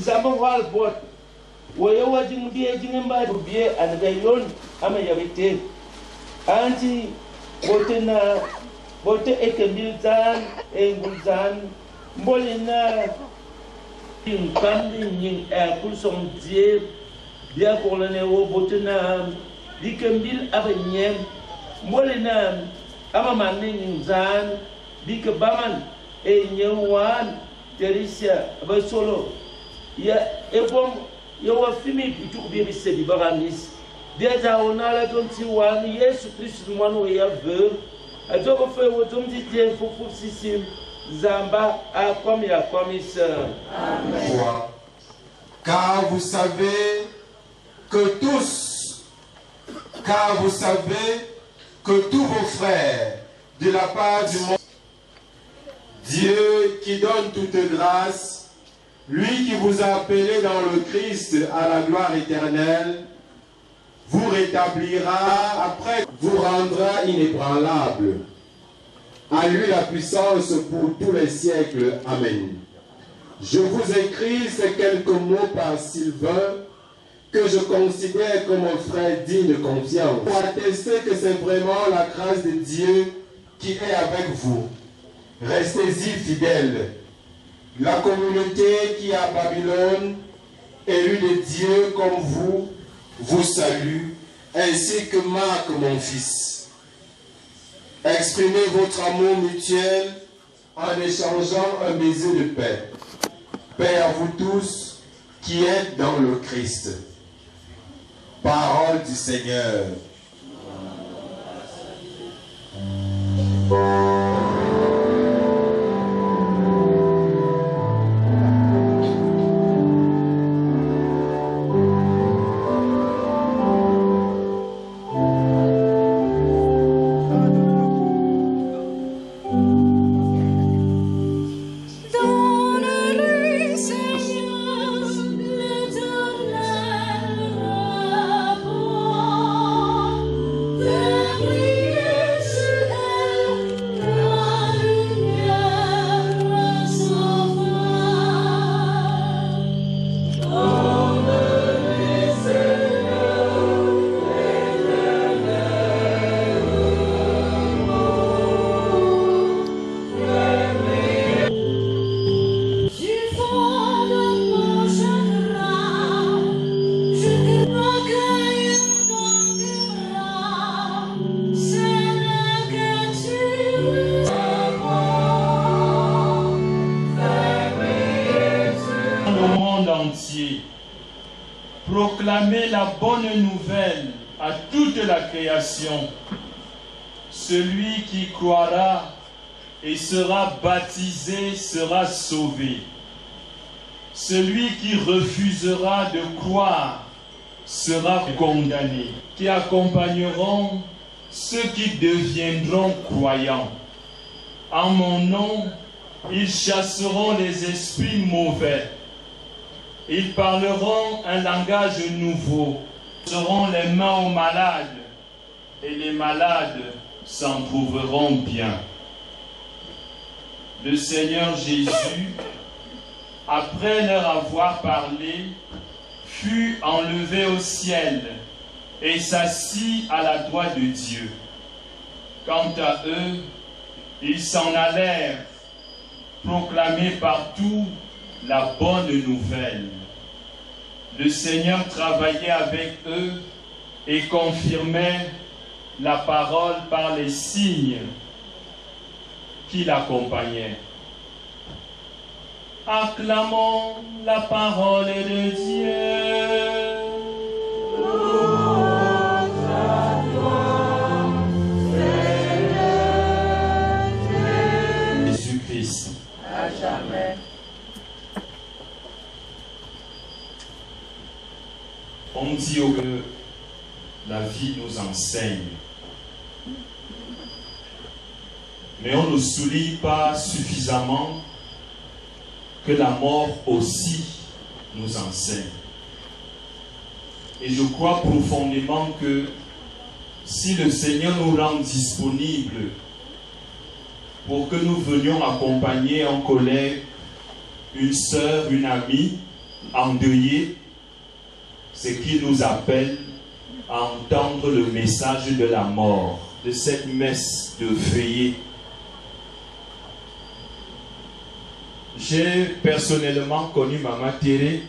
Zamawal bot wayawa jingbiye jingba biye angayon ama yabite anti botena bote ekembilzan engulzan mbolina kambi ning kulsom die dia kolane wo botena dikembil abanyem mbolina ama maning zan dikebaman enyewan terisia basolo ya ebom ya wafimi bitu bi bisebi baganis déjà on a la tonti wan Yesu Christ mwana ya veur atoko fe wotom ti tie fofu sisim zamba a comme ya commissaire. Amen. Car vous savez que tous vos frères de la part du monde, Dieu qui donne toute grâce, lui qui vous a appelé dans le Christ à la gloire éternelle, vous rétablira, après vous rendra inébranlable. À lui la puissance pour tous les siècles. Amen. Je vous écris ces quelques mots par Sylvain, que je considère comme un frère digne de confiance, pour attester que c'est vraiment la grâce de Dieu qui est avec vous. Restez-y fidèles. La communauté qui est à Babylone, élue de Dieu comme vous, vous salue, ainsi que Marc, mon fils. Exprimez votre amour mutuel en échangeant un baiser de paix. Paix à vous tous qui êtes dans le Christ. Parole du Seigneur. Proclamez la bonne nouvelle à toute la création. Celui qui croira et sera baptisé sera sauvé. Celui qui refusera de croire sera condamné. Qui accompagneront ceux qui deviendront croyants. En mon nom, ils chasseront les esprits mauvais. Ils parleront un langage nouveau, seront les mains aux malades, et les malades s'en trouveront bien. Le Seigneur Jésus, après leur avoir parlé, fut enlevé au ciel et s'assit à la droite de Dieu. Quant à eux, ils s'en allèrent proclamer partout la bonne nouvelle. Le Seigneur travaillait avec eux et confirmait la parole par les signes qui l'accompagnaient. Acclamons la parole de Dieu. Jésus-Christ. À jamais. On dit que la vie nous enseigne. Mais on ne souligne pas suffisamment que la mort aussi nous enseigne. Et je crois profondément que si le Seigneur nous rend disponibles pour que nous venions accompagner un collègue, une sœur, une amie endeuillée, c'est qu'il nous appelle à entendre le message de la mort, de cette messe de veillée. J'ai personnellement connu Maman Théré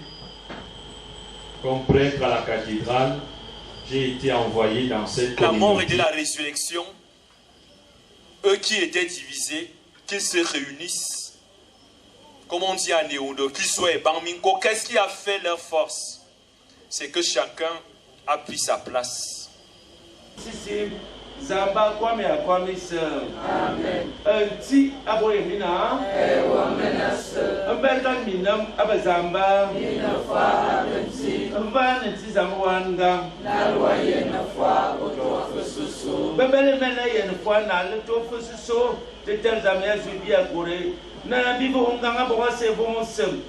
comme prêtre à la cathédrale. J'ai été envoyé dans cette la mort et de la résurrection, eux qui étaient divisés, qu'ils se réunissent, comme on dit à Néodo, qu'ils soient Bangminko. Qu'est-ce qui a fait leur force? C'est que chacun a pris sa place. Zamba kwame akwame se. Amen. Enti aboyemina. Mbeka minam abazamba. Minafa abenti. Mbana nti zamwanga. Nalwa yenafa otofususu. Bebele mena yenafa na letofususu. Tetel zamya zubia kore. Na bibo nganga bose bonsem.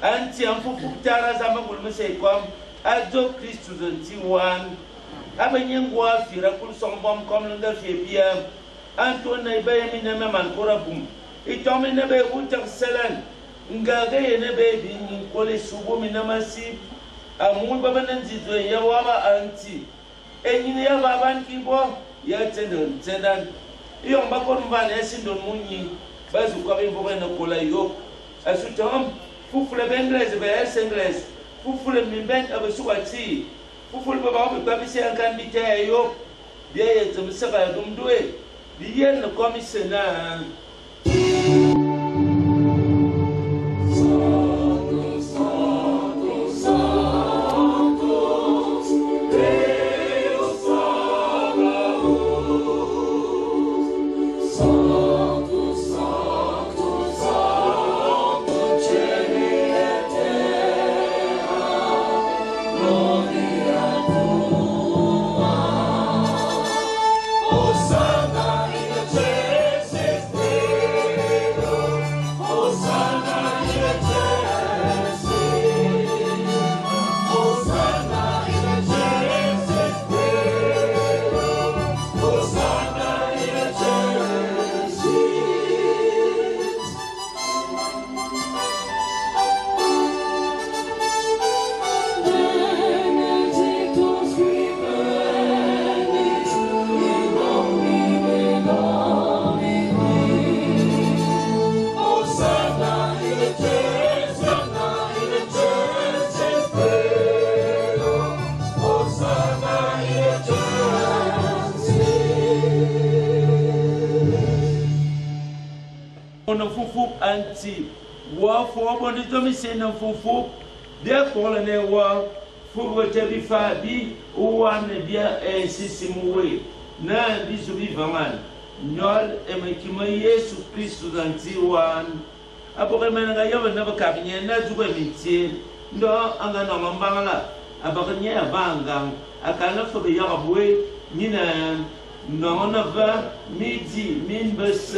Anti amfufu tara zamba bulmese kwam. Ajo Christus anti wan. Abanyengwa fira kulsombom comme le febia Antoine be mi ne man korabum itomi ne be wutak selan ngaga ye ne be bi ni kole subo mi na masi amun baba nan zizwe ya waba anti enyine ya baba nkibo ya tendon tendan iyo mbako mba ne sindon munyi bazu kwa be bobe na kola yo asutom fufule bengles be sengles fufule mi ben abesuati Fuful baba ko babisi an kan bite yo biye zum saba dum duwe biye no komisena anti wa fo bon de mi se na fufu de ko le ne wa fu te bi fa bi o wa ne dia e sisimuwe na bi su bi vaman nyol e me ki ma Yesu Kristo anti wan apo me na yo na ba ka bi na ju ba mi tie ndo anga no mbangala aba nya banga akana fo be ya bwe ni na no na va midi min bes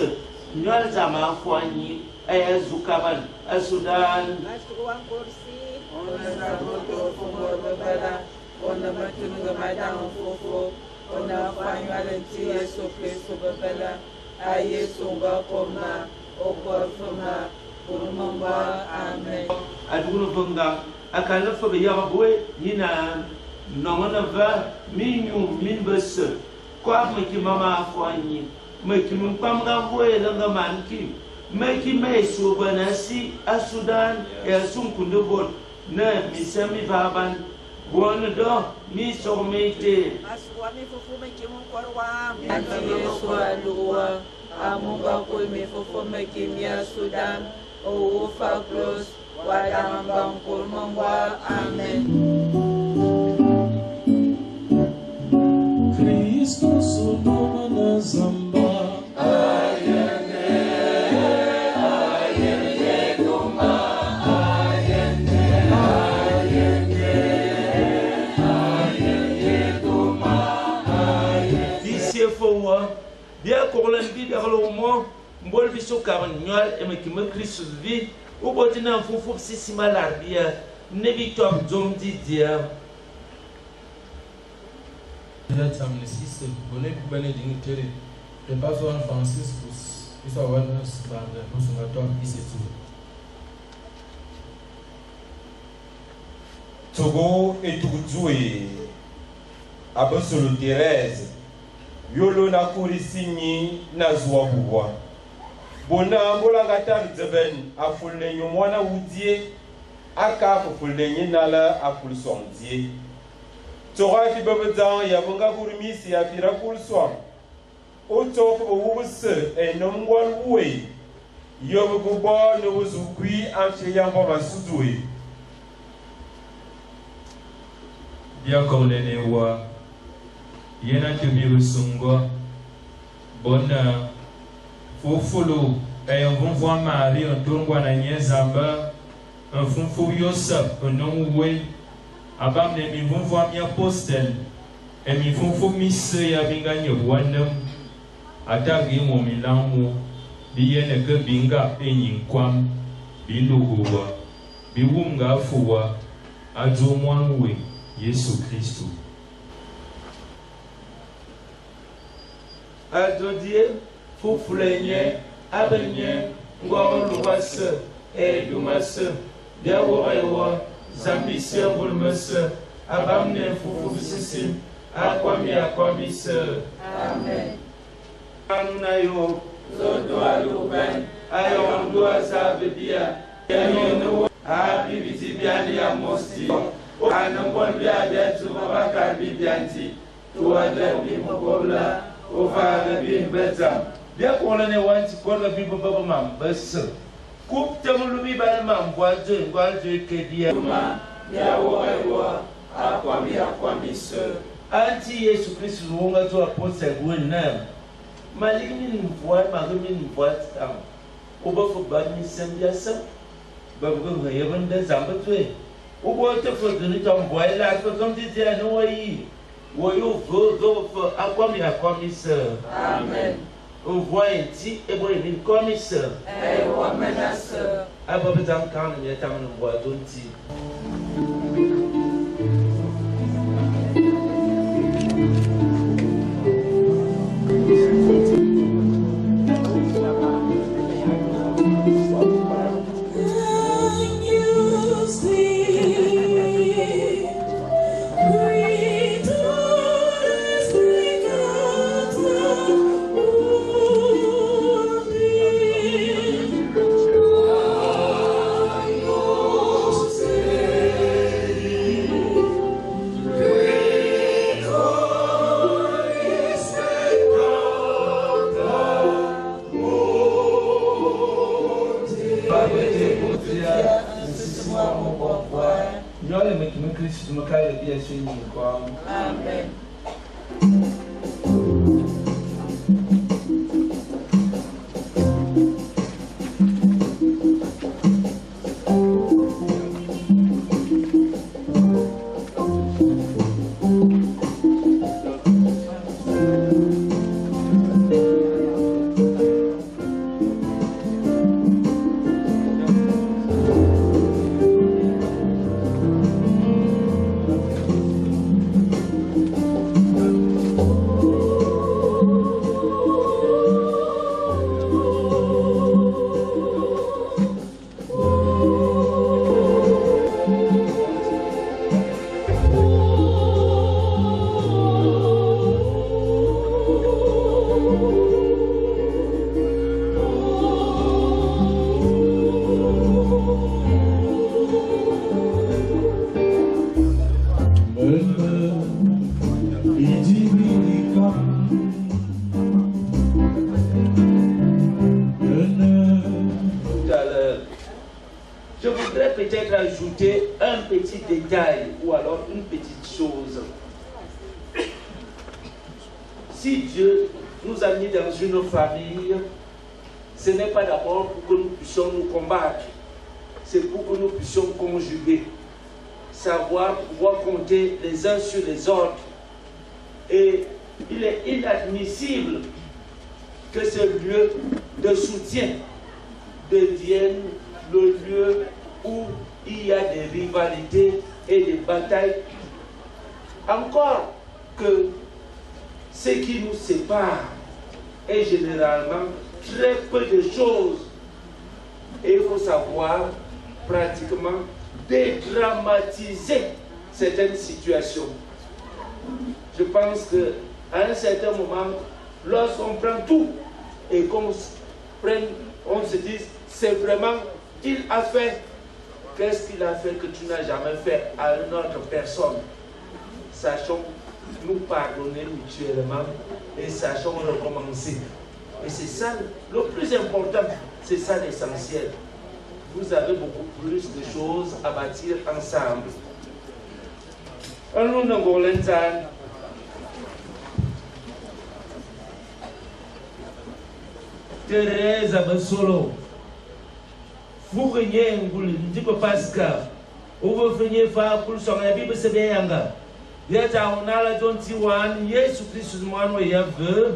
nyol zama kwani ay zukaban asudan Nashkuwan kursi ona moto fumor bebela ona matunga madan fofo ona fanyo alenti Yesu Kristo bebela aye sunga koma okorfuma kurumamba amen adunu funga akala fo be yaba boy yina nongona va minyu min bes kwa mki mama afwanyi mki mpamga boy langa manki Meki me subanasi a Sudan et à Sunkundubot, ne mi semi vaban, bon do, mi sommeite. Soit loi, à mon banco, mais faut me qui à Sudan, au Faklos, Wadam Banco, Mangwa, Amen. Cristo sonoma na zamba. Bien qu'on l'envie dans le moment, mbol biso carnial et me qui me Christ vie, ou botina foufou si malarbia, ne victoire d'homme didia. Amnesty, bonne dignité, le pasteur Francis pour sa awareness pour son attente ici. Togo et Tougoué, Abosolo Thérèse, Yolo na Kurisigny na Zouabouwa. Bona Mbola Gatar Zeben, a Fulne Yomwana Woudie, Aka Fulne Nala a Fulsondie. Tora fi Babadan, Yabonga Gourmis, Yafira Fulswam. Otof Owus, et Nomwan Woué. Yobubo, Nozukui, Amcheyamba Soudoué. Bien comme les Néwa, Yena Kebiru Sungwa, Bona, Fofolo, et un bon voix Marie, un tournoi na Zamba, un fonfou Yosef, un nom Oué, Abam ne mi vont voir mi apostel, et mi fonfou Miss Yabingani Wandam, Atagi mo Milamu, Biene que Binga Penin Quam, Biluwa, Biwunga Fua, Adjomwanwe. Jésus Christ. Adodie, Foufoulenye, Abenye, Ngoualouas, et Dumas, Biawarewa, Zambis, Boulmes, Abamne, Foufoussissim, Aquamis. Amen. Anunayo, Zodoa Louvain, Ayon Doaza Bebia, Yayon, Abibiti Bialia Mosti. Anambon biada tuma bakar bibianti tuada bimobla ova bim betam dia kolane wanti kola bibaba mam bas kup tamulu bibal mam boaje kedia ma ya wa akwami se anti Yesu Christ wonga to apostle gwenam maligni voix magmi voix tam oba fo bani sembia sam babu ngayon da zambatwe o bote for the return boy la so some this year no way you go for aquami sir. Amen. O voit ti e boy min commissaire. Eh o menace. Aba bezam kan mi tam no boy donti. Amen. petit détail ou alors une petite chose. Si Dieu nous a mis dans une famille, ce n'est pas d'abord pour que nous puissions nous combattre, c'est pour que nous puissions conjuguer, savoir pouvoir compter les uns sur les autres. Et il est inadmissible que ce lieu de soutien devienne le lieu où il y a des rivalités et des batailles. Encore que ce qui nous sépare est généralement très peu de choses. Et il faut savoir pratiquement dédramatiser certaines situations. Je pense qu'à un certain moment, lorsqu'on prend tout et qu'on se dit, c'est vraiment, il a fait, qu'est-ce qu'il a fait que tu n'as jamais fait à une autre personne? Sachons nous pardonner mutuellement et sachons recommencer. Et c'est ça le plus important, c'est ça l'essentiel. Vous avez beaucoup plus de choses à bâtir ensemble. Thérèse Abasolo, vous venez, vous dites Pascal, vous venez faire pour son Bible, c'est bien. Yata on a la donti wan Yesu Christus mwana ya ve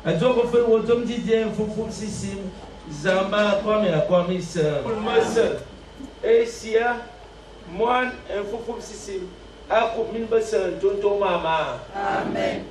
adoko fe wotom di dia fufu sisim zamba kwame akwamisa masa esia mwan fufu sisim ako min basa tonto mama. Amen.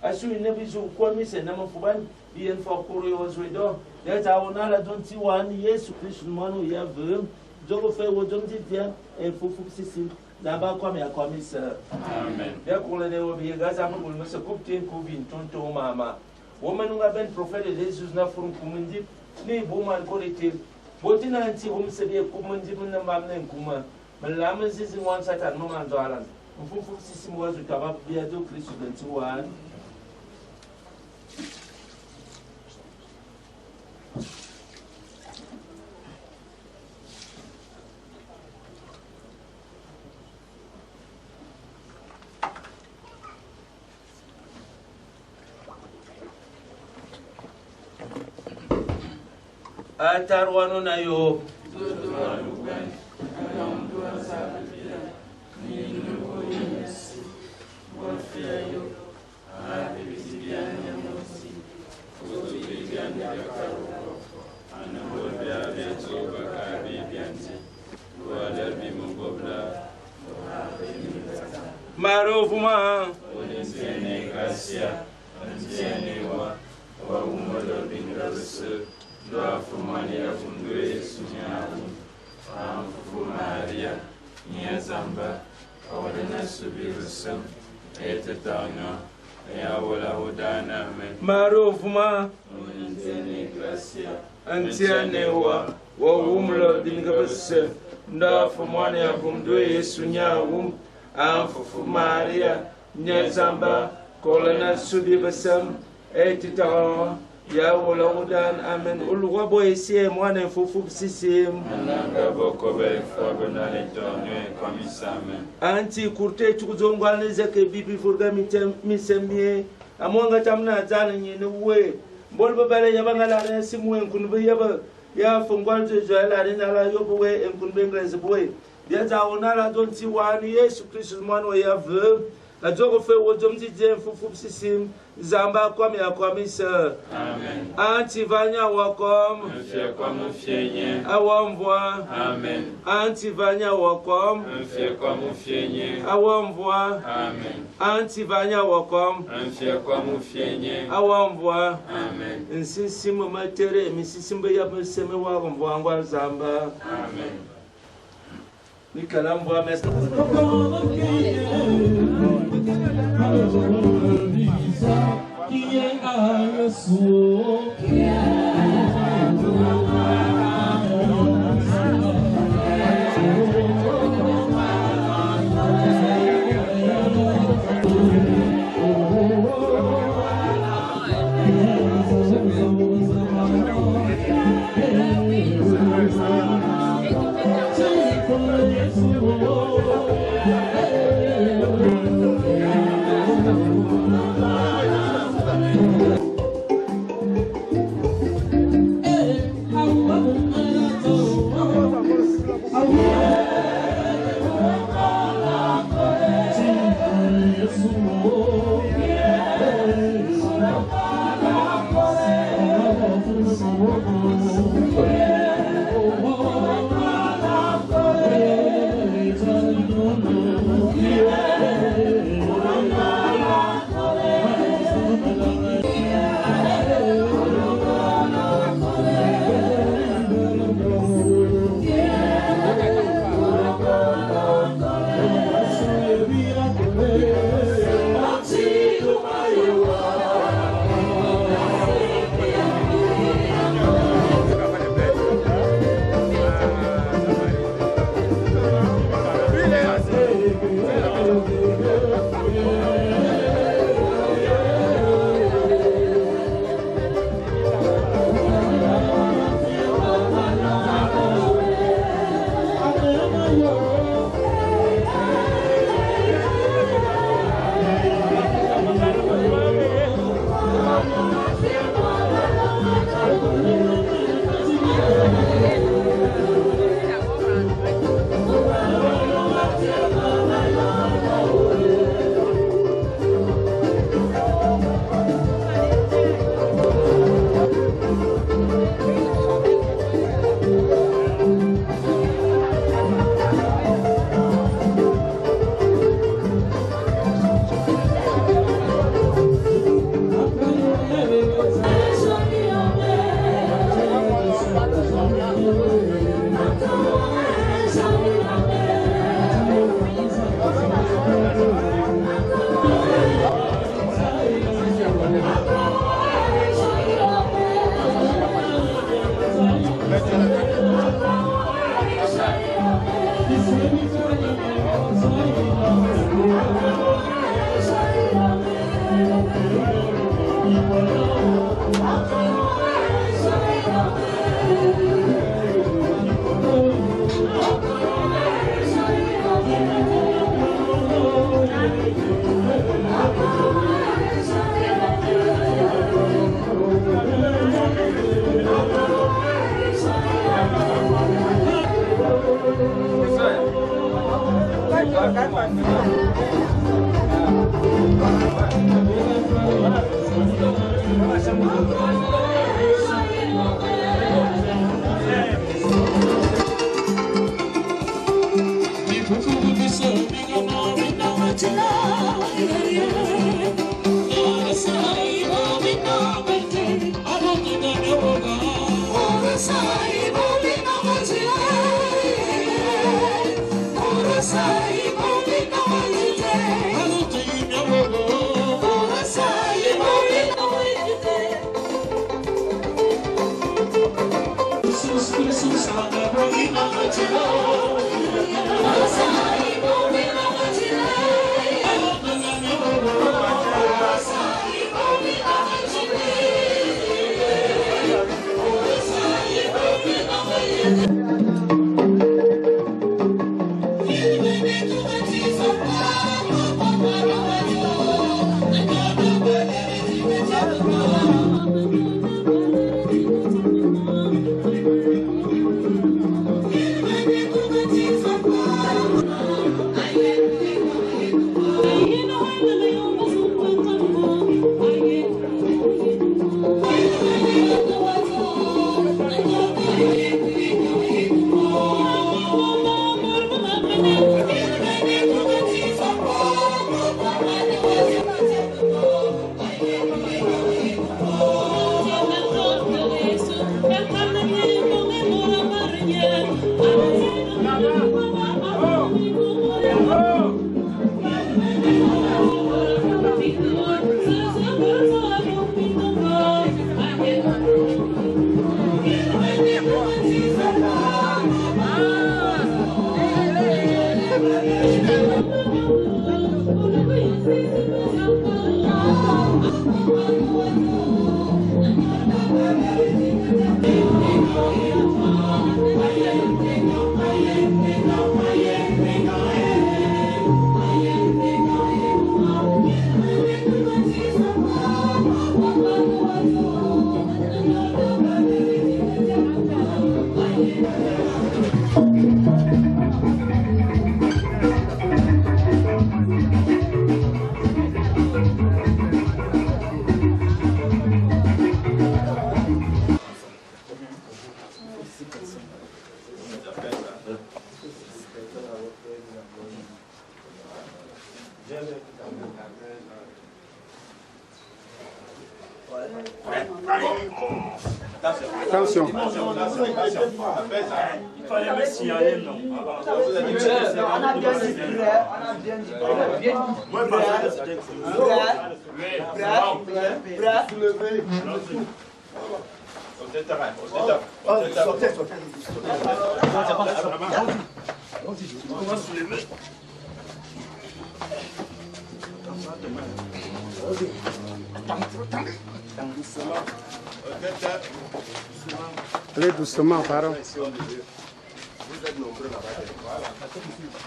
Assume une vision quoi, mais c'est n'importe quoi. Bien fort pour eux aux oiseaux. D'ailleurs, on a la donti one Yesu Christus manu ya veut. Je vous fais au don divin et faut si là-bas comme il y a comme ça. Amen. Bien qu'on le néo bien gaz à mon me se coupe une couvine tonton mama. Woman nous a ben prophète de Jésus n'a fourni comme dit ni bon mal collectif. Botina anti home se bien comme dit mon mamne kuma. Mais la musique c'est one satan non en doalan. On faut si moi je capable bien de Christ de one. Atarwano na yo Maro fuma ontiene gracia ontiene wa umodo bingrose doa fumania fundue sunyahu amfu Maria nyazamba awalena subirusam etetanga yawala hodana men Maro fuma ontiene gracia ontiene wa umodo bingrose doa fumania fundue sunyahu amfu Maria nyazamba kolena subirusam etetanga ya wolodan amen ulwa boy sie mwana fufu sisim nanga bokobe fabona letonwe komisame anti kurte chukuzongwa zake bibi furga misemie amwanga tamna zana nyene we mbol babale yabangala ne simwe kunbe yaba ya fungwa jojo la rina la yobo we enkunbe ngreze boy dia zaona la donti wani Yesu Kristo mwana wa yave la jogo fe wojomti je fufu sisim zamba kwa miakwamisa amen anti vanya wakom mfie kwa mfienye awamvwa amen anti vanya wakom mfie kwa mfienye awamvwa amen anti vanya wakom mfie kwa mfienye awamvwa amen nsisimu matere misisimbo ya mseme wamvwa ngwa zamba amen nikalambwa mesa Attention. Il fallait me signaler, non. On a bien dit prêt, on a bien dit prêt. Prêt, soulevé. On va soulever. Allez doucement, pardon. Vous êtes nombreux là-bas. Voilà.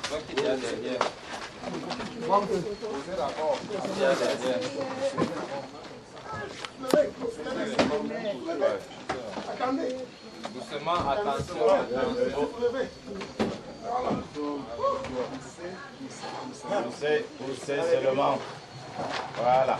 Toi qui es derrière. Posez d'abord. Attendez. Doucement, attention. Poussez seulement. Voilà.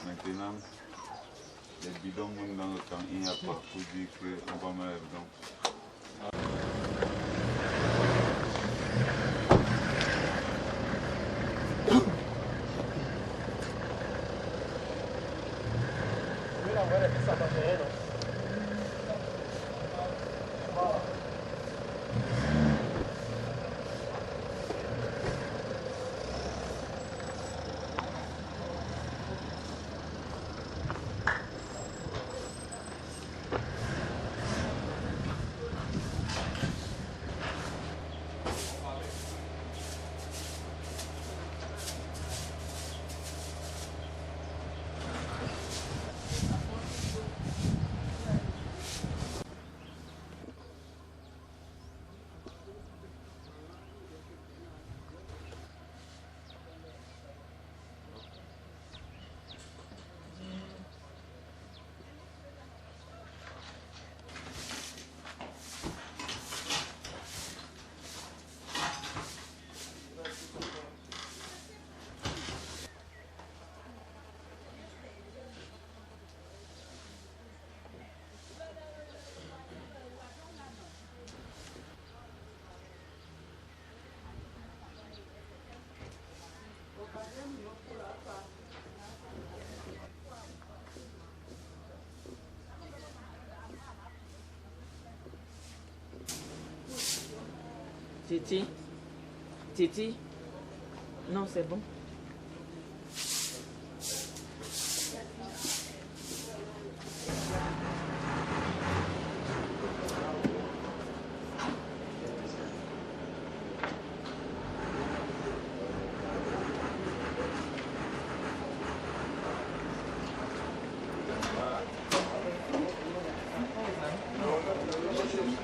Maintenant, les bidons montent dans le temps, il n'y a pas pour dire qu'on va mettre dedans. Titi. Titi. Non, c'est bon.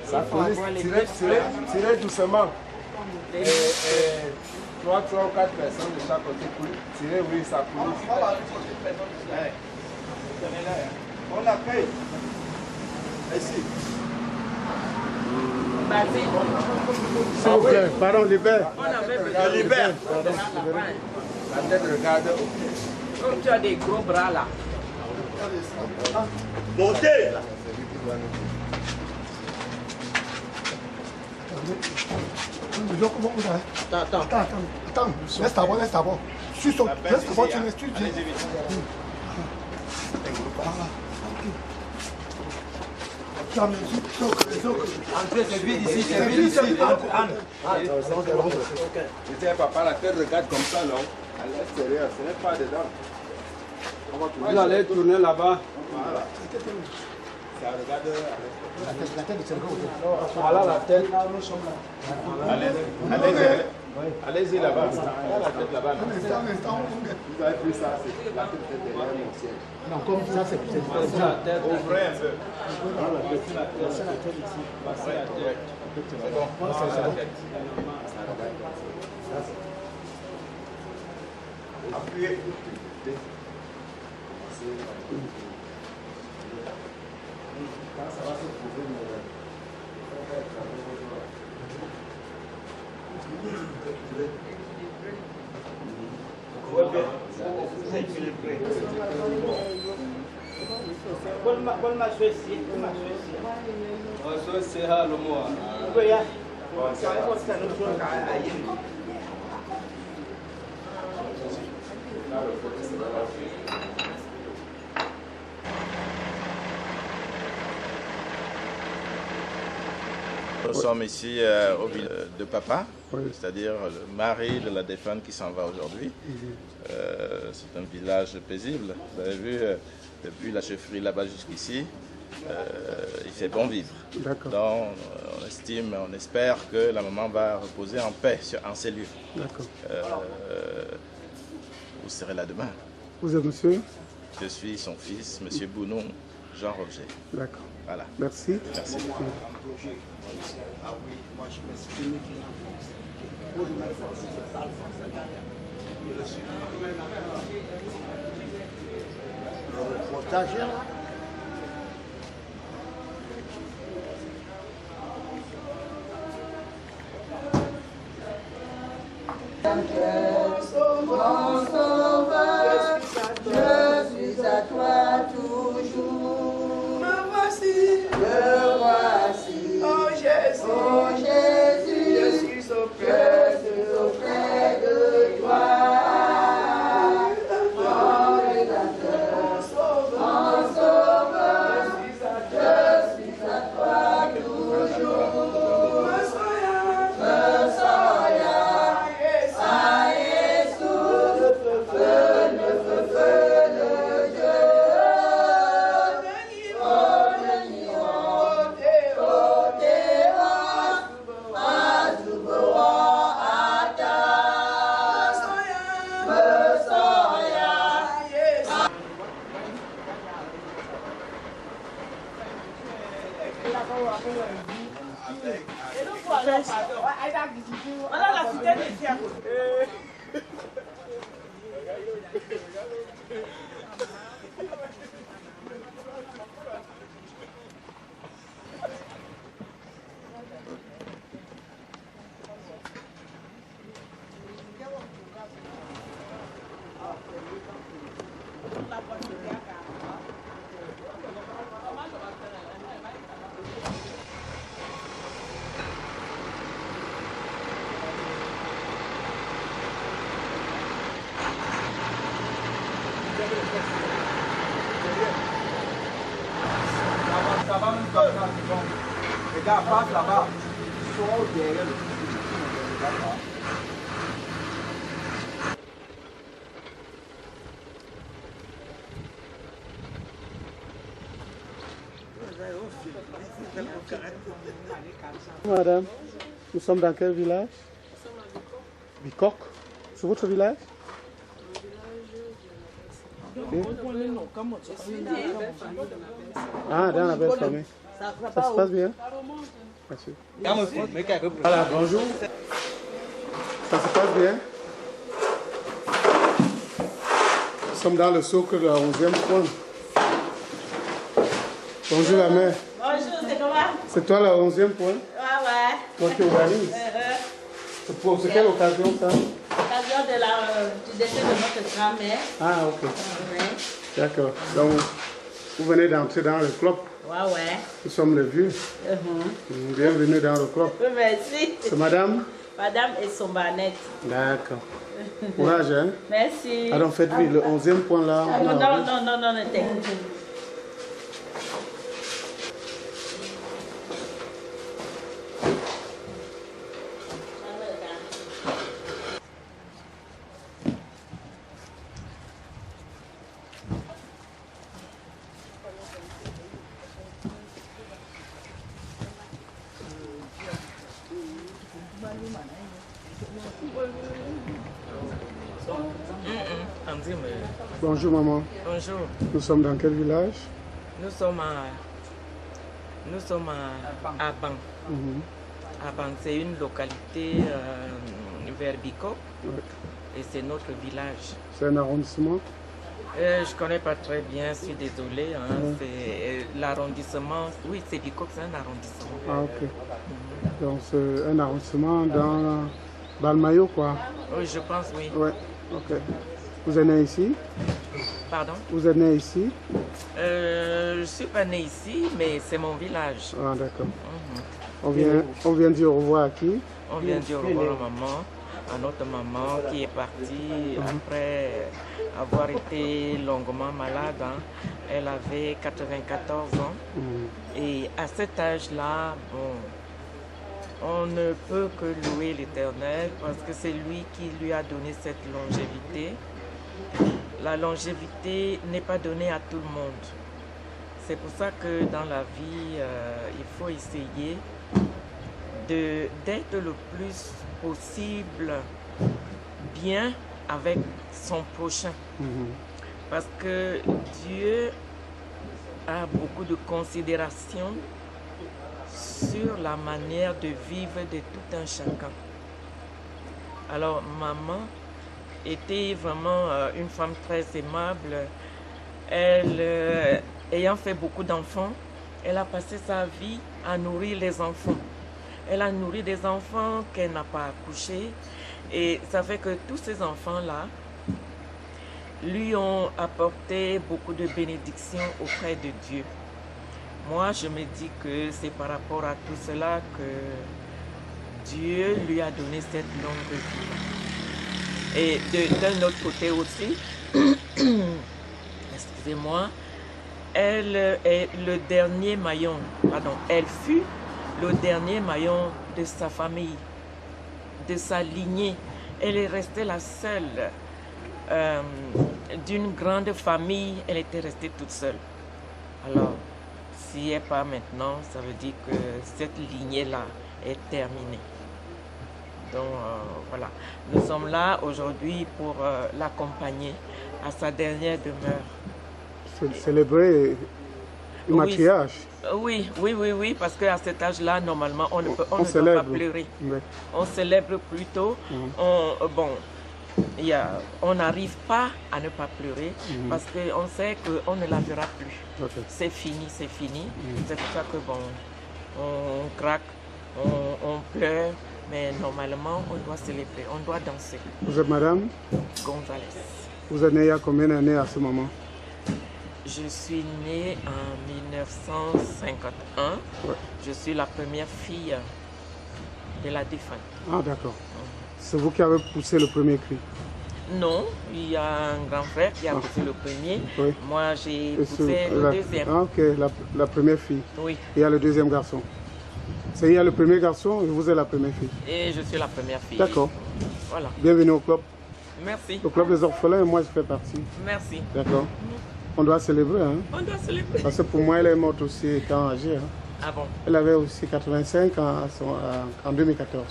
Ça police, tirez doucement. 3 ou 4 personnes de chaque côté. Tirez, oui, ça police. On a fait. Ici. S'il vous plaît, pardon, libère. Libère. La tête regarde. Comme tu as des gros bras là. Montez. Attends, laisse ta voix, laisse ta voix. Laisse ta voix, tu laisses, tu dis. Entrez, c'est vide ici, c'est vide ici. Entre. Papa, la tête regarde comme ça, là. À l'extérieur, ce n'est pas dedans. Vous allez tourner là-bas. Voilà. Ça regarde la tête de cerveau. Voilà la tête. Allez-y là-bas. La tête là-bas. Vous avez pris ça, c'est la tête derrière mon ciel. Non, comme ça, c'est la tête. Ouvrez un peu. C'est la tête ici. Passez la tête. C'est bon. Passez la tête. Appuyez. Ça va se trouver Nous sommes ici au village de Papa, c'est-à-dire le mari de la défunte qui s'en va aujourd'hui. C'est un village paisible. Vous avez vu, depuis la chefferie là-bas jusqu'ici, il fait bon vivre. Donc on estime, on espère que la maman va reposer en paix en ces lieux. Vous serez là demain. Vous êtes monsieur? Je suis son fils, monsieur Bounou Jean-Roger. D'accord. Voilà. Merci. Merci. Mon sauveur, je suis à toi toujours. Me voici, oh Jésus, je suis auprès de toi. Mon Rédempteur, mon sauveur, je suis à toi toujours. Me soya, à Jésus, feu le Dieu. Ça va nous donner un second. Les gars, passe là-bas. Ils sont derrière le Madame, nous sommes dans quel village? Bicoq. C'est votre village? Okay. Ah, dans la belle famille. Ça se passe bien? Merci. Voilà, bonjour. Ça se passe bien? Nous sommes dans le socle de la 11e point. Bonjour la mère. Bonjour, c'est comment? C'est toi la 11e point? Ouais. Toi qui organise? C'est quelle occasion ça? L'occasion du décès de notre grand-mère. Ah, ok. Ouais. D'accord. Donc, vous venez d'entrer dans le club? Ouais. Nous sommes les vieux. Bienvenue dans le club. Oui, merci. C'est madame? Madame et son banette. D'accord. Courage, hein? Merci. Alors, faites-lui le 11e point là. Non, t'inquiète. Bonjour maman. Bonjour. Nous sommes dans quel village? Nous sommes à Ban. À Ban, c'est une localité vers Bicoq. Et c'est notre village. C'est un arrondissement? Je ne connais pas très bien, je suis désolée. C'est l'arrondissement. Oui, c'est Bicoq, c'est un arrondissement. Ah, ok. Donc c'est un arrondissement dans Balmayo, quoi? Oui, je pense, oui. Ouais, ok. Vous êtes né ici? Pardon? Vous êtes né ici? Je ne suis pas né ici, mais c'est mon village. Ah, d'accord. On vient dire au revoir à qui? On vient dire au revoir à notre maman qui est partie après avoir été longuement malade. Elle avait 94 ans. Et à cet âge-là, on ne peut que louer l'Éternel parce que c'est lui qui lui a donné cette longévité. La longévité n'est pas donnée à tout le monde. C'est pour ça que dans la vie, il faut essayer d'être le plus possible bien avec son prochain. Parce que Dieu a beaucoup de considération sur la manière de vivre de tout un chacun. Alors, maman était vraiment une femme très aimable. Elle, ayant fait beaucoup d'enfants, elle a passé sa vie à nourrir les enfants. Elle a nourri des enfants qu'elle n'a pas accouchés. Et ça fait que tous ces enfants-là lui ont apporté beaucoup de bénédictions auprès de Dieu. Moi, je me dis que c'est par rapport à tout cela que Dieu lui a donné cette longue vie. Et d'un autre côté aussi, excusez-moi, elle est le dernier maillon, elle fut le dernier maillon de sa famille, de sa lignée. Elle est restée la seule d'une grande famille, elle était restée toute seule. Alors, si elle part maintenant, ça veut dire que cette lignée-là est terminée. Donc voilà, nous sommes là aujourd'hui pour l'accompagner à sa dernière demeure. Célébrer le matriarche. Oui, parce qu'à cet âge-là, normalement, on ne peut pas pleurer. Oui. On célèbre plutôt. On n'arrive pas à ne pas pleurer parce qu'on sait qu'on ne la verra plus. C'est fini. C'est pour ça que on craque, on pleure. Mais normalement, on doit célébrer, on doit danser. Vous êtes madame Gonzalez. Vous êtes née il y a combien d'années à ce moment? Je suis née en 1951. Je suis la première fille de la défunte. Ah, d'accord. C'est vous qui avez poussé le premier cri? Non, il y a un grand frère qui a poussé le premier. Oui. Moi, j'ai poussé le deuxième. Ah, ok, la première fille. Oui. Il y a le deuxième garçon. C'est le premier garçon et vous êtes la première fille. Et je suis la première fille. D'accord. Voilà. Bienvenue au club. Merci. Le club des orphelins, moi je fais partie. Merci. D'accord. On doit célébrer. Hein? On doit célébrer. Parce que pour moi, elle est morte aussi étant âgée. Hein? Ah bon? Elle avait aussi 85 en 2014.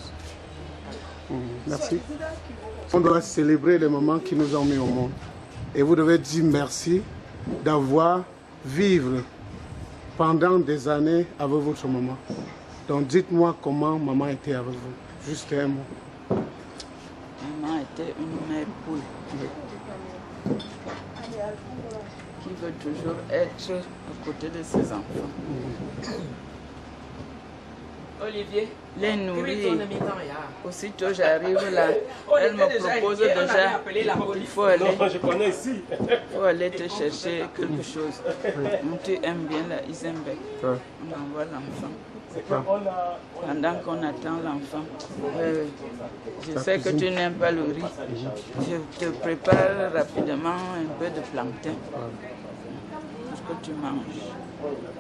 Merci. On doit célébrer les moments qui nous ont mis au monde. Et vous devez dire merci d'avoir vécu pendant des années avec votre maman. Donc dites-moi comment maman était avec vous. Juste un mot. Maman était une mère poule qui veut toujours être à côté de ses enfants. Olivier, les nourrir. Aussitôt j'arrive là, elle me propose déjà qu'il faut aller. Non, je connais ici. Faut aller te chercher quelque chose. Tu aimes bien la Isembe. On envoie l'enfant. Pendant qu'on attend l'enfant, je sais que tu n'aimes pas le riz. Je te prépare rapidement un peu de plancton pour que tu manges.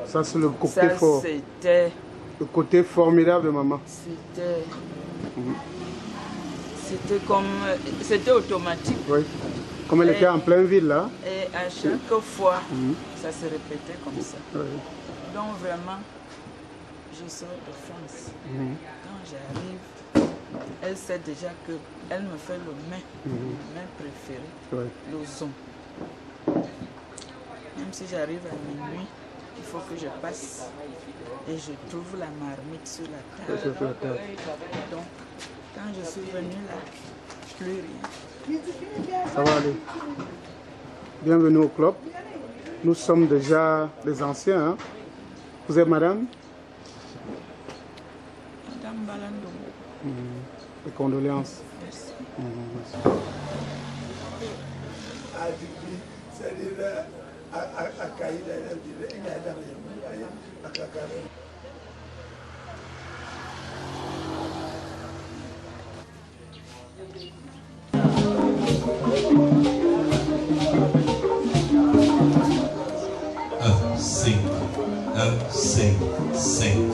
Ça c'est le côté fort. C'était le côté formidable de maman. C'était automatique. Oui. Comme elle était en pleine ville là. Et à chaque fois, ça se répétait comme ça. Oui. Donc vraiment, je sors de France. Quand j'arrive, elle sait déjà qu'elle me fait le mets préféré, l'ozon. Même si j'arrive à minuit, il faut que je passe et je trouve la marmite sur la table. Donc, quand je suis venue là, plus rien. Ça va aller. Bienvenue au club. Nous sommes déjà des anciens. Hein? Vous êtes madame? Madame Balando. Les condoléances. Merci. Sing.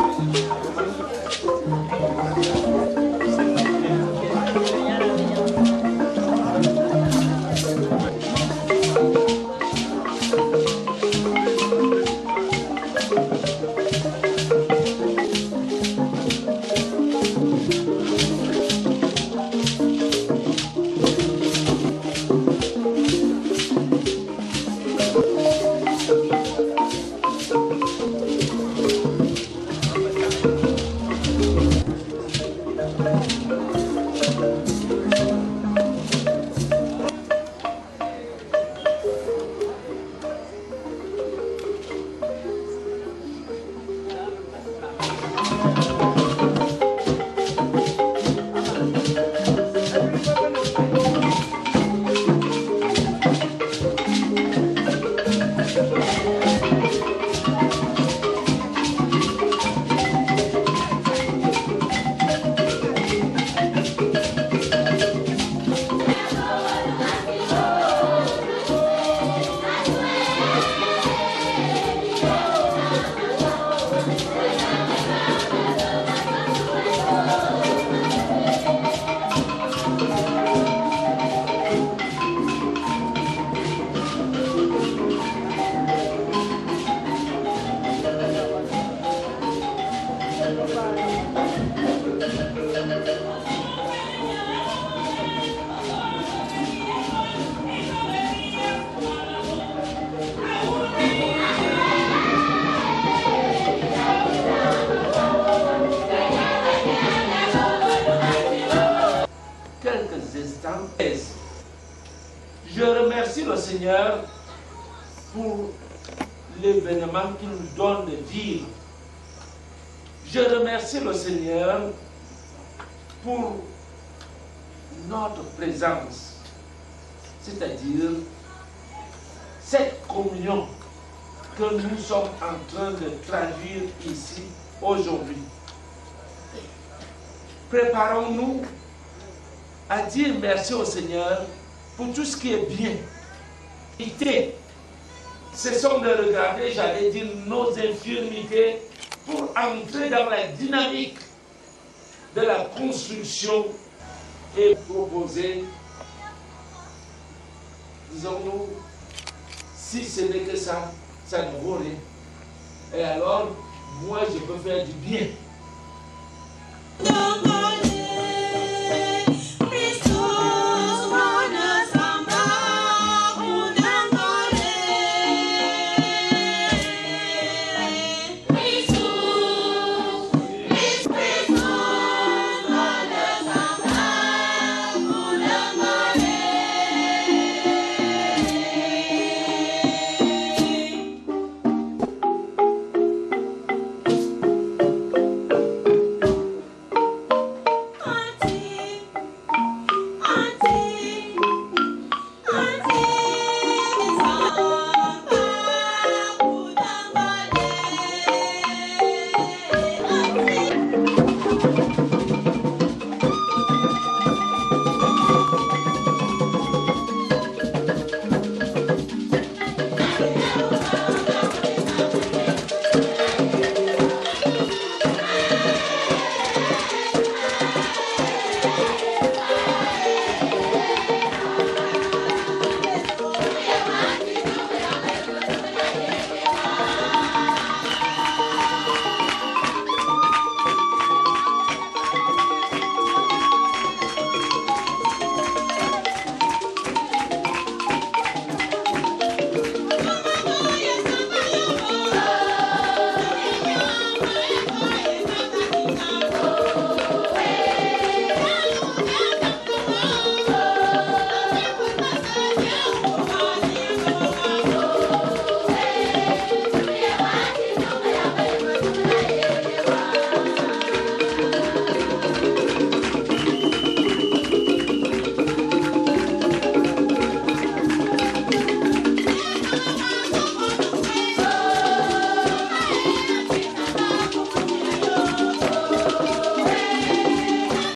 Je remercie le Seigneur pour l'événement qu'il nous donne de vivre. Je remercie le Seigneur pour notre présence, c'est-à-dire cette communion que nous sommes en train de traduire ici aujourd'hui. Préparons-nous à dire merci au Seigneur pour tout ce qui est bien. Ce sont de regarder, j'allais dire, nos infirmités pour entrer dans la dynamique de la construction et proposer, disons-nous, si ce n'est que ça, ça ne vaut rien. Et alors, moi, je peux faire du bien.